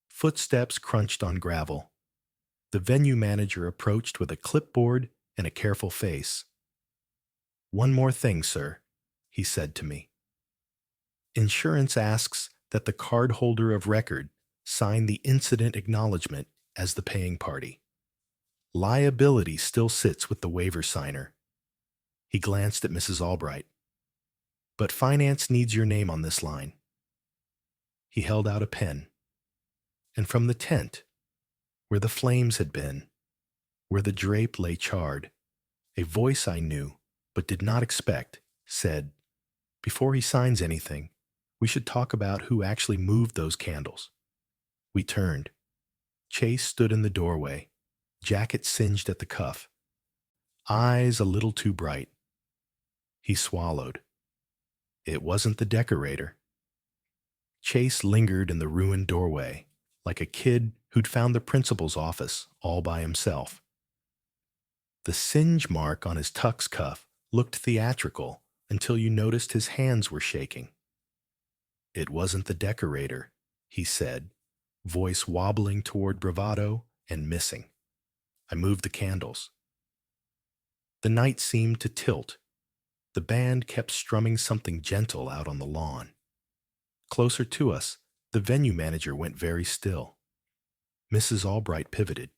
Footsteps crunched on gravel. The venue manager approached with a clipboard and a careful face. One more thing, sir, he said to me. Insurance asks that the cardholder of record sign the incident acknowledgement as the paying party. Liability still sits with the waiver signer. He glanced at Mrs. Albright. But finance needs your name on this line. He held out a pen. And from the tent, where the flames had been, where the drape lay charred, a voice I knew, but did not expect, said, Before he signs anything, we should talk about who actually moved those candles. We turned. Chase stood in the doorway, jacket singed at the cuff, eyes a little too bright. He swallowed. It wasn't the decorator. Chase lingered in the ruined doorway, like a kid who'd found the principal's office all by himself. The singe mark on his tux cuff looked theatrical until you noticed his hands were shaking. It wasn't the decorator, he said, voice wobbling toward bravado and missing. I moved the candles. The night seemed to tilt. The band kept strumming something gentle out on the lawn. Closer to us, the venue manager went very still. Mrs. Albright pivoted,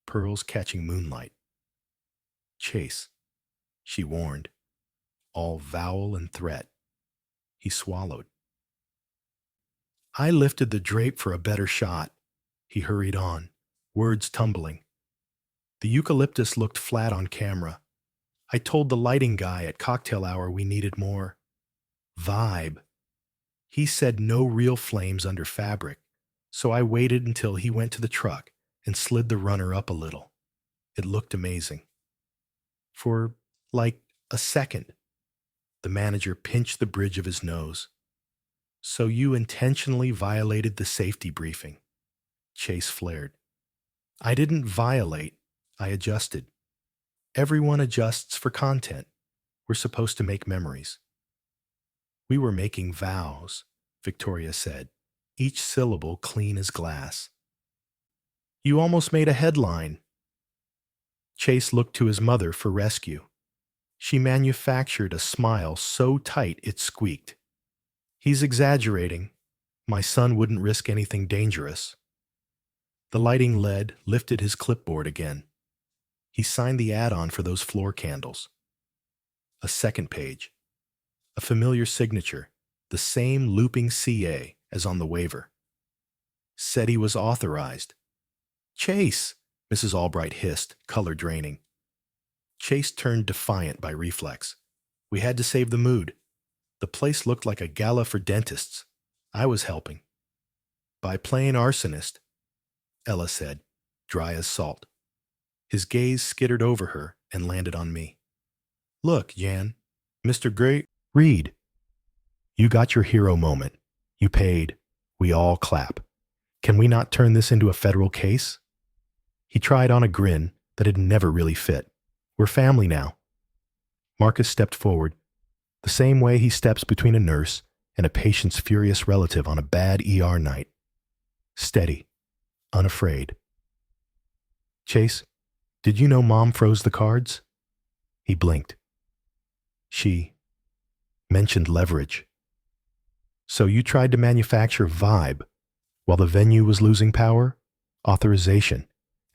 pearls catching moonlight. Chase, she warned, all vowel and threat. He swallowed. I lifted the drape for a better shot. He hurried on, words tumbling. The eucalyptus looked flat on camera. I told the lighting guy at cocktail hour we needed more vibe. He said no real flames under fabric, so I waited until he went to the truck and slid the runner up a little. It looked amazing. For, like, a second, the manager pinched the bridge of his nose. So you intentionally violated the safety briefing. Chase flared. I didn't violate, I adjusted. Everyone adjusts for content. We're supposed to make memories. We were making vows, Victoria said, each syllable clean as glass. You almost made a headline. Chase looked to his mother for rescue. She manufactured a smile so tight it squeaked. He's exaggerating. My son wouldn't risk anything dangerous. The lighting lead lifted his clipboard again. He signed the add-on for those floor candles. A second page. A familiar signature, the same looping CA as on the waiver. Said he was authorized. Chase, Mrs. Albright hissed, color draining. Chase turned defiant by reflex. We had to save the mood. The place looked like a gala for dentists. I was helping. By playing arsonist, Ella said, dry as salt. His gaze skittered over her and landed on me. Look, Jan, Mr. Gray, read. You got your hero moment. You paid. We all clap. Can we not turn this into a federal case? He tried on a grin that had never really fit. We're family now. Marcus stepped forward, the same way he steps between a nurse and a patient's furious relative on a bad ER night. Steady, unafraid. Chase, did you know Mom froze the cards? He blinked. She mentioned leverage. So you tried to manufacture vibe while the venue was losing power, authorization,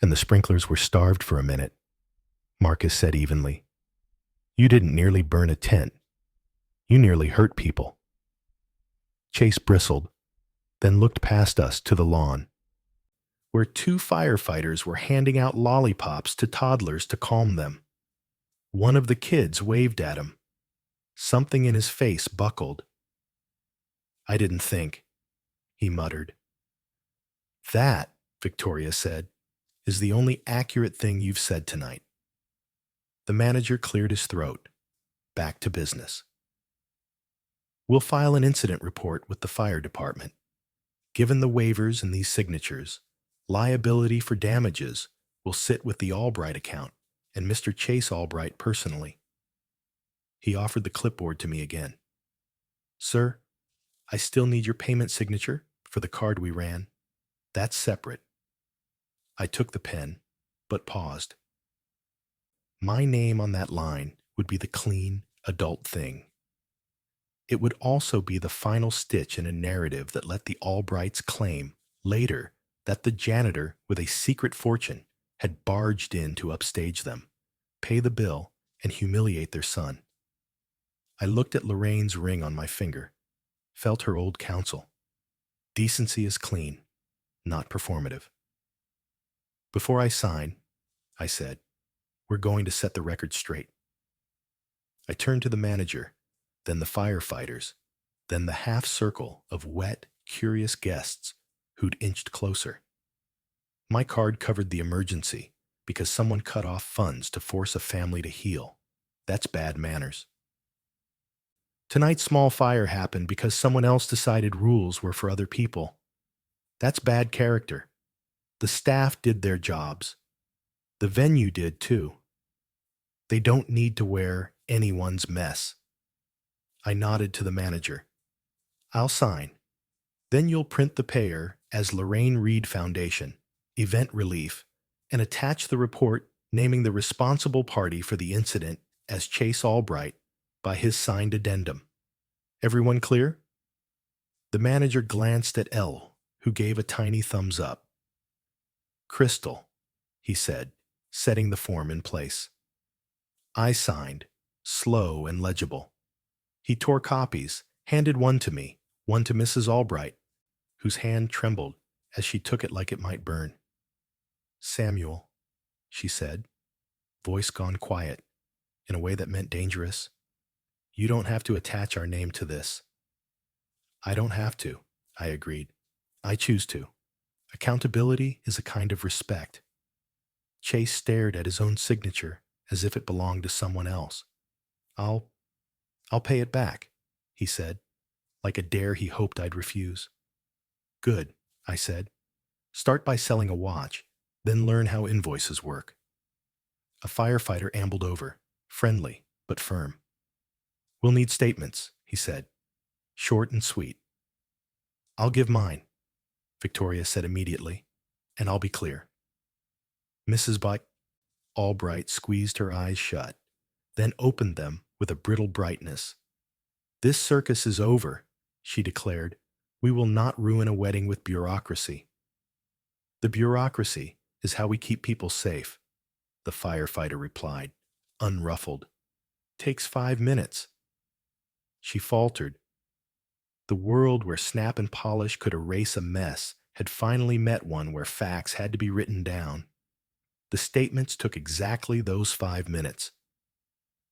and the sprinklers were starved for a minute, Marcus said evenly. You didn't nearly burn a tent. You nearly hurt people. Chase bristled, then looked past us to the lawn, where 2 firefighters were handing out lollipops to toddlers to calm them. One of the kids waved at him. Something in his face buckled. I didn't think, he muttered. That, Victoria said, is the only accurate thing you've said tonight. The manager cleared his throat. Back to business. We'll file an incident report with the fire department. Given the waivers and these signatures, liability for damages will sit with the Albright account and Mr. Chase Albright personally. He offered the clipboard to me again. Sir, I still need your payment signature for the card we ran. That's separate. I took the pen, but paused. My name on that line would be the clean, adult thing. It would also be the final stitch in a narrative that let the Albrights claim, later, that the janitor with a secret fortune had barged in to upstage them, pay the bill, and humiliate their son. I looked at Lorraine's ring on my finger, felt her old counsel. Decency is clean, not performative. Before I sign, I said, we're going to set the record straight. I turned to the manager, then the firefighters, then the half circle of wet, curious guests who'd inched closer. My card covered the emergency because someone cut off funds to force a family to heal. That's bad manners. Tonight's small fire happened because someone else decided rules were for other people. That's bad character. The staff did their jobs. The venue did too. They don't need to wear anyone's mess. I nodded to the manager. I'll sign. Then you'll print the payer as Lorraine Reed Foundation, Event Relief, and attach the report naming the responsible party for the incident as Chase Albright by his signed addendum. Everyone clear? The manager glanced at Elle, who gave a tiny thumbs up. Crystal, he said, setting the form in place. I signed, slow and legible. He tore copies, handed one to me, one to Mrs. Albright, whose hand trembled as she took it like it might burn. Samuel, she said, voice gone quiet, in a way that meant dangerous. You don't have to attach our name to this. I don't have to, I agreed. I choose to. Accountability is a kind of respect. Chase stared at his own signature as if it belonged to someone else. I'll pay it back, he said, like a dare he hoped I'd refuse. Good, I said. Start by selling a watch, then learn how invoices work. A firefighter ambled over, friendly but firm. We'll need statements, he said, short and sweet. I'll give mine, Victoria said immediately, and I'll be clear. Mrs. Albright squeezed her eyes shut, then opened them with a brittle brightness. This circus is over, she declared. We will not ruin a wedding with bureaucracy. The bureaucracy is how we keep people safe, the firefighter replied, unruffled. Takes 5 minutes. She faltered. The world where snap and polish could erase a mess had finally met one where facts had to be written down. The statements took exactly those 5 minutes.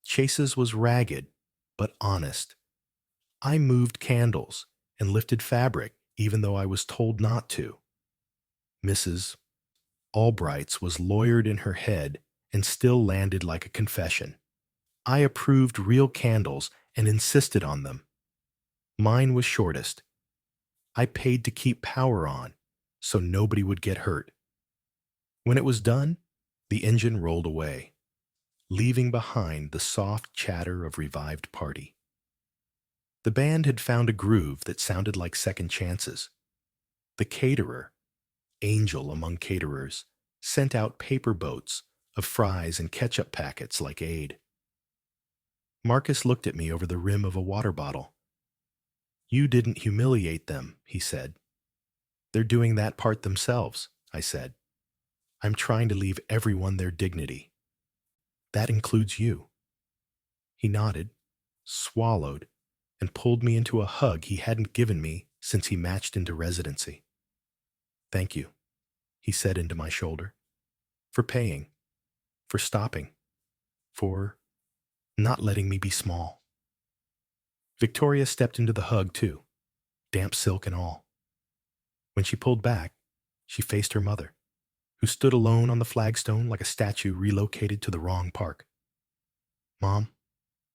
Chase's was ragged, but honest. I moved candles and lifted fabric even though I was told not to. Mrs. Albright's was lawyered in her head and still landed like a confession. I approved real candles and insisted on them. Mine was shortest. I paid to keep power on so nobody would get hurt. When it was done, the engine rolled away, leaving behind the soft chatter of revived party. The band had found a groove that sounded like second chances. The caterer, angel among caterers, sent out paper boats of fries and ketchup packets like aid. Marcus looked at me over the rim of a water bottle. You didn't humiliate them, he said. They're doing that part themselves, I said. I'm trying to leave everyone their dignity. That includes you. He nodded, swallowed, and pulled me into a hug he hadn't given me since he matched into residency. Thank you, he said into my shoulder, for paying, for stopping, for not letting me be small. Victoria stepped into the hug, too, damp silk and all. When she pulled back, she faced her mother, who stood alone on the flagstone like a statue relocated to the wrong park. "Mom,"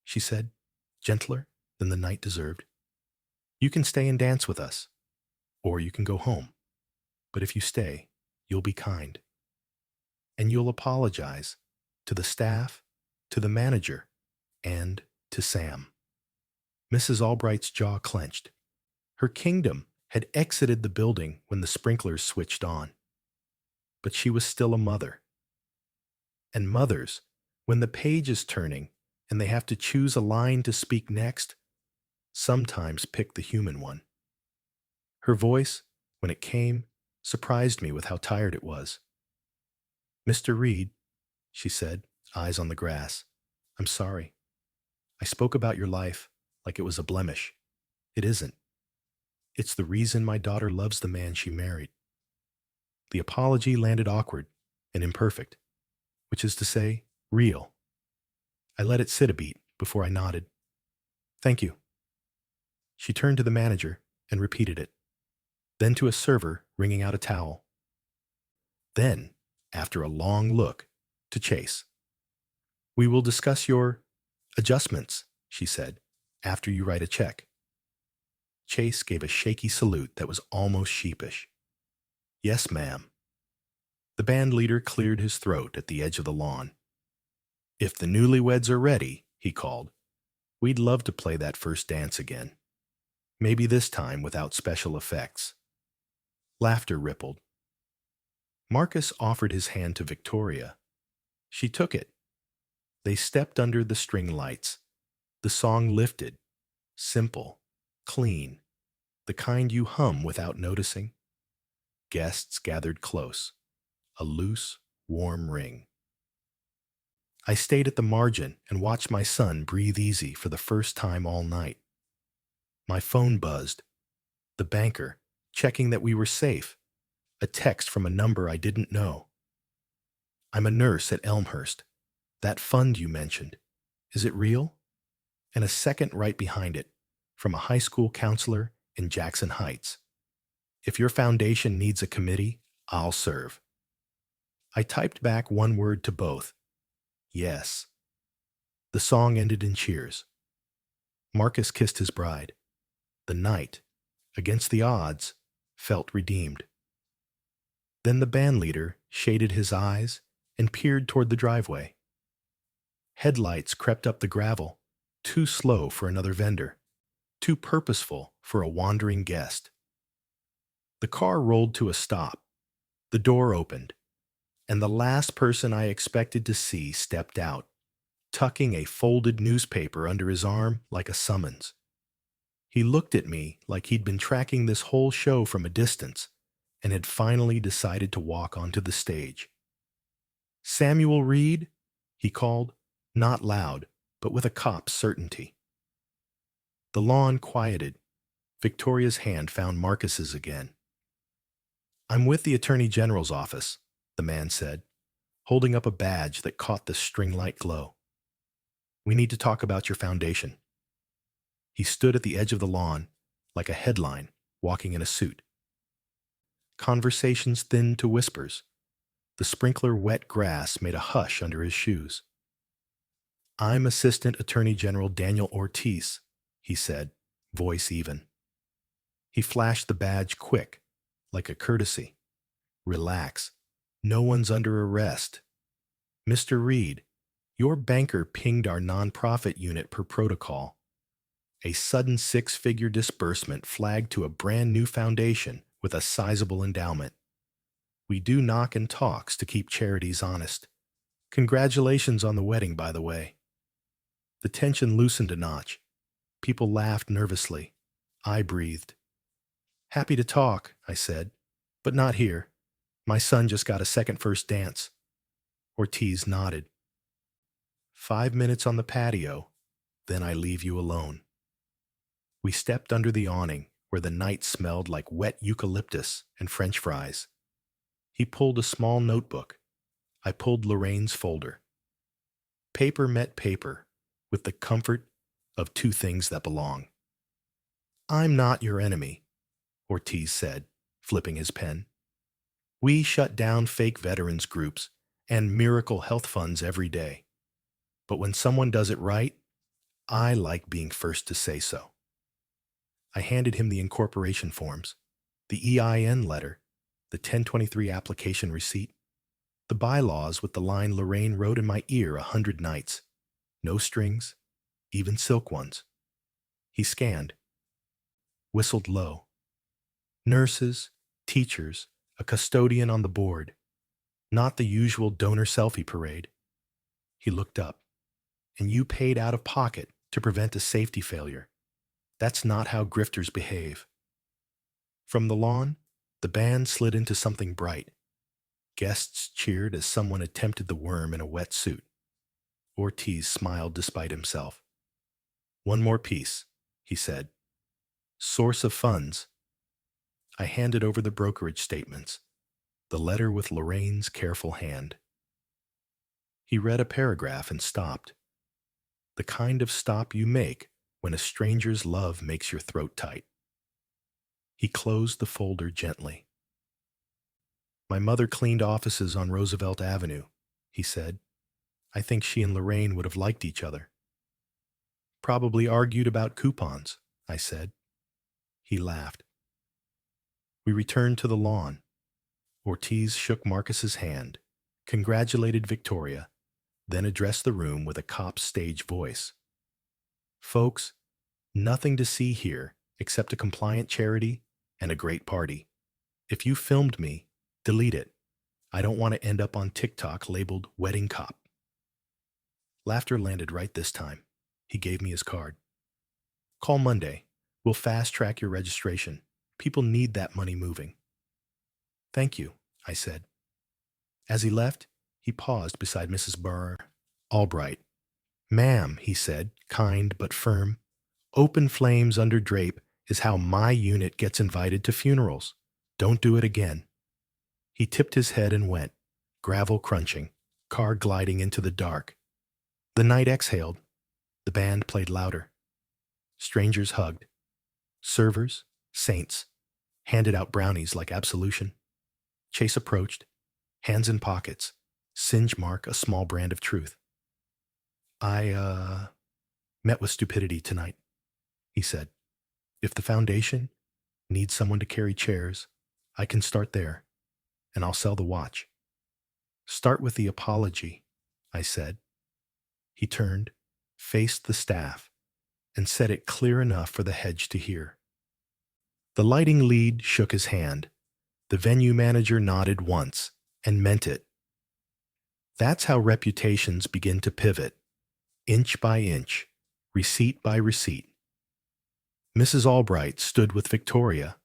she said, gentler than the night deserved, "you can stay and dance with us, or you can go home. But if you stay, you'll be kind. And you'll apologize to the staff, to the manager, and to Sam." Mrs. Albright's jaw clenched. Her kingdom had exited the building when the sprinklers switched on. But she was still a mother. And mothers, when the page is turning and they have to choose a line to speak next, sometimes pick the human one. Her voice, when it came, surprised me with how tired it was. "Mr. Reed," she said, eyes on the grass, "I'm sorry. I spoke about your life like it was a blemish. It isn't. It's the reason my daughter loves the man she married." The apology landed awkward and imperfect, which is to say, real. I let it sit a beat before I nodded. "Thank you." She turned to the manager and repeated it, then to a server wringing out a towel. Then, after a long look, to Chase. "We will discuss your adjustments," she said, "after you write a check." Chase gave a shaky salute that was almost sheepish. "Yes, ma'am." The band leader cleared his throat at the edge of the lawn. "If the newlyweds are ready," he called, "we'd love to play that first dance again. Maybe this time without special effects." Laughter rippled. Marcus offered his hand to Victoria. She took it. They stepped under the string lights. The song lifted, simple, clean, the kind you hum without noticing. Guests gathered close, a loose, warm ring. I stayed at the margin and watched my son breathe easy for the first time all night. My phone buzzed. The banker, checking that we were safe. A text from a number I didn't know. "I'm a nurse at Elmhurst. That fund you mentioned, is it real?" And a second right behind it, from a high school counselor in Jackson Heights. "If your foundation needs a committee, I'll serve." I typed back one word to both. Yes. The song ended in cheers. Marcus kissed his bride. The night, against the odds, felt redeemed. Then the bandleader shaded his eyes and peered toward the driveway. Headlights crept up the gravel, too slow for another vendor, too purposeful for a wandering guest. The car rolled to a stop. The door opened, and the last person I expected to see stepped out, tucking a folded newspaper under his arm like a summons. He looked at me like he'd been tracking this whole show from a distance and had finally decided to walk onto the stage. "Samuel Reed?" he called, not loud, but with a cop's certainty. The lawn quieted. Victoria's hand found Marcus's again. "I'm with the Attorney General's office," the man said, holding up a badge that caught the string-light glow. "We need to talk about your foundation." He stood at the edge of the lawn, like a headline, walking in a suit. Conversations thinned to whispers. The sprinkler-wet grass made a hush under his shoes. "I'm Assistant Attorney General Daniel Ortiz," he said, voice even. He flashed the badge quick, like a courtesy. "Relax. No one's under arrest. Mr. Reed, your banker pinged our nonprofit unit per protocol. A sudden six-figure disbursement flagged to a brand new foundation with a sizable endowment. We do knock and talks to keep charities honest. Congratulations on the wedding, by the way." The tension loosened a notch. People laughed nervously. I breathed. "Happy to talk," I said, "but not here. My son just got a second first dance." Ortiz nodded. "5 minutes on the patio, then I leave you alone." We stepped under the awning, where the night smelled like wet eucalyptus and French fries. He pulled a small notebook. I pulled Lorraine's folder. Paper met paper, with the comfort of two things that belong. I'm not your enemy, Ortiz said, flipping his pen. We shut down fake veterans groups and miracle health funds every day. But when someone does it right, I like being first to say so. I handed him the incorporation forms, the EIN letter, the 1023 application receipt, the bylaws with the line Lorraine wrote in my ear 100 nights. No strings, even silk ones. He scanned, whistled low. Nurses, teachers, a custodian on the board. Not the usual donor selfie parade. He looked up. And you paid out of pocket to prevent a safety failure. That's not how grifters behave. From the lawn, the band slid into something bright. Guests cheered as someone attempted the worm in a wet suit. Ortiz smiled despite himself. One more piece, he said. Source of funds. I handed over the brokerage statements, the letter with Lorraine's careful hand. He read a paragraph and stopped. The kind of stop you make when a stranger's love makes your throat tight. He closed the folder gently. My mother cleaned offices on Roosevelt Avenue, he said. I think she and Lorraine would have liked each other. Probably argued about coupons, I said. He laughed. We returned to the lawn. Ortiz shook Marcus's hand, congratulated Victoria, then addressed the room with a cop's stage voice. Folks, nothing to see here except a compliant charity and a great party. If you filmed me, delete it. I don't want to end up on TikTok labeled Wedding Cop. Laughter landed right this time. He gave me his card. Call Monday. We'll fast-track your registration. People need that money moving. Thank you, I said. As he left, he paused beside Mrs. Burr Albright. Ma'am, he said, kind but firm, open flames under drape is how my unit gets invited to funerals. Don't do it again. He tipped his head and went, gravel crunching, car gliding into the dark. The night exhaled. The band played louder. Strangers hugged. Servers, saints, handed out brownies like absolution. Chase approached, hands in pockets, singe mark a small brand of truth. I met with stupidity tonight, he said. If the foundation needs someone to carry chairs, I can start there, and I'll sell the watch. Start with the apology, I said. He turned, faced the staff, and said it clear enough for the hedge to hear. The lighting lead shook his hand. The venue manager nodded once and meant it. That's how reputations begin to pivot, inch by inch, receipt by receipt. Mrs. Albright stood with Victoria,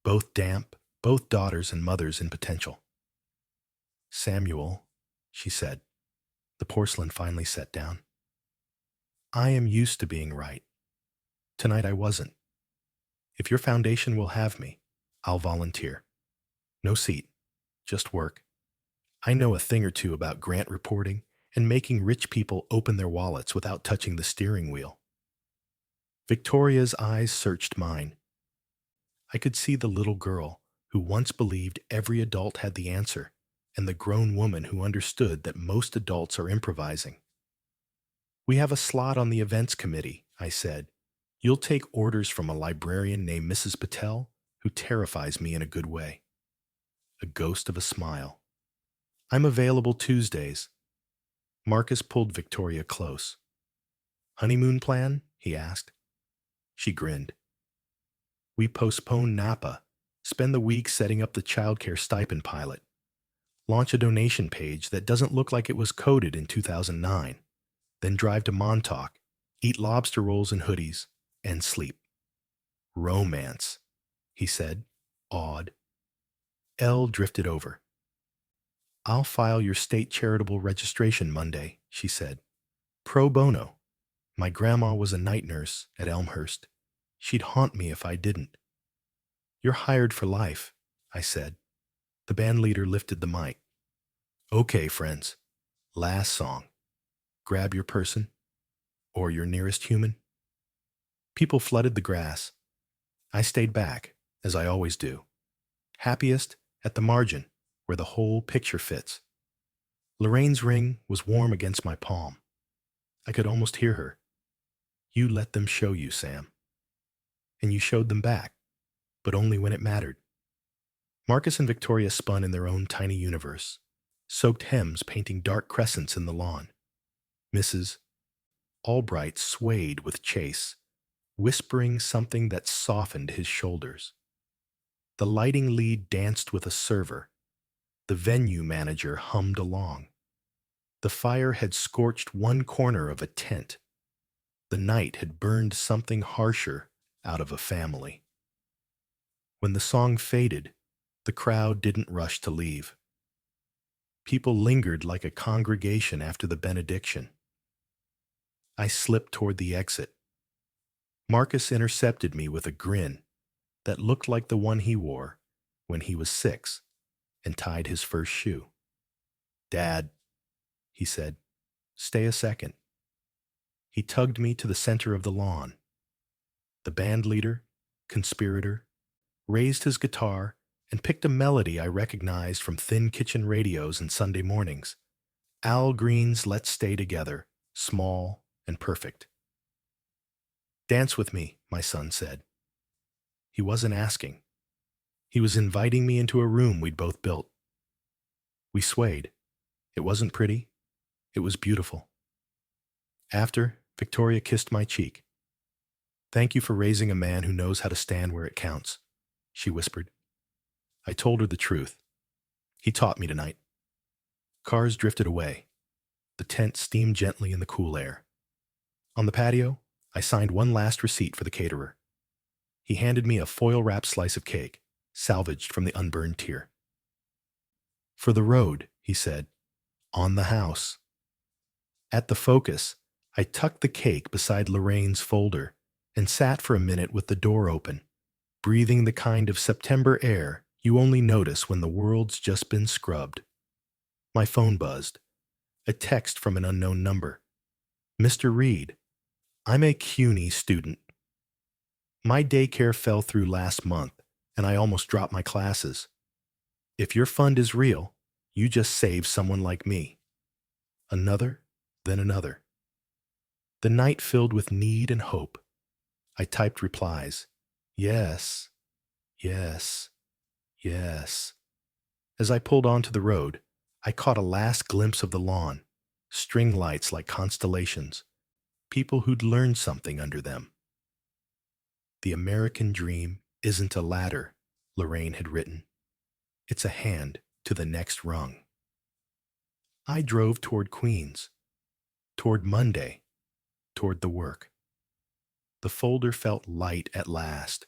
both damp, both daughters and mothers in potential. Samuel, she said. The porcelain finally set down. I am used to being right. Tonight I wasn't. If your foundation will have me, I'll volunteer. No seat, just work. I know a thing or two about grant reporting and making rich people open their wallets without touching the steering wheel. Victoria's eyes searched mine. I could see the little girl who once believed every adult had the answer, and the grown woman who understood that most adults are improvising. We have a slot on the events committee, I said. You'll take orders from a librarian named Mrs. Patel, who terrifies me in a good way. A ghost of a smile. I'm available Tuesdays. Marcus pulled Victoria close. Honeymoon plan? He asked. She grinned. We postpone Napa, spend the week setting up the childcare stipend pilot, launch a donation page that doesn't look like it was coded in 2009, then drive to Montauk, eat lobster rolls and hoodies, and sleep. Romance, he said, awed. Elle drifted over. I'll file your state charitable registration Monday, she said. Pro bono. My grandma was a night nurse at Elmhurst. She'd haunt me if I didn't. You're hired for life, I said. The band leader lifted the mic. Okay, friends. Last song. Grab your person. or your nearest human? People flooded the grass. I stayed back, as I always do, happiest at the margin, where the whole picture fits. Lorraine's ring was warm against my palm. I could almost hear her. You let them show you, Sam. And you showed them back, but only when it mattered. Marcus and Victoria spun in their own tiny universe, soaked hems painting dark crescents in the lawn. Mrs. Albright swayed with Chase, whispering something that softened his shoulders. The lighting lead danced with a server. The venue manager hummed along. The fire had scorched one corner of a tent. The night had burned something harsher out of a family. When the song faded, the crowd didn't rush to leave. People lingered like a congregation after the benediction. I slipped toward the exit. Marcus intercepted me with a grin that looked like the one he wore when he was 6 and tied his first shoe. Dad, he said, stay a second. He tugged me to the center of the lawn. The band leader, conspirator, raised his guitar and picked a melody I recognized from thin kitchen radios and Sunday mornings. Al Green's Let's Stay Together, small and perfect. Dance with me, my son said. He wasn't asking. He was inviting me into a room we'd both built. We swayed. It wasn't pretty. It was beautiful. After, Victoria kissed my cheek. Thank you for raising a man who knows how to stand where it counts, she whispered. I told her the truth. He taught me tonight. Cars drifted away. The tent steamed gently in the cool air. On the patio, I signed one last receipt for the caterer. He handed me a foil-wrapped slice of cake, salvaged from the unburned tier. For the road, he said, on the house. At the Focus, I tucked the cake beside Lorraine's folder and sat for a minute with the door open, breathing the kind of September air you only notice when the world's just been scrubbed. My phone buzzed. A text from an unknown number. Mr. Reed, I'm a CUNY student. My daycare fell through last month, and I almost dropped my classes. If your fund is real, you just saved someone like me. Another, then another. The night filled with need and hope. I typed replies. Yes, yes, yes. As I pulled onto the road, I caught a last glimpse of the lawn, string lights like constellations, people who'd learned something under them. The American dream isn't a ladder, Lorraine had written. It's a hand to the next rung. I drove toward Queens, toward Monday, toward the work. The folder felt light at last,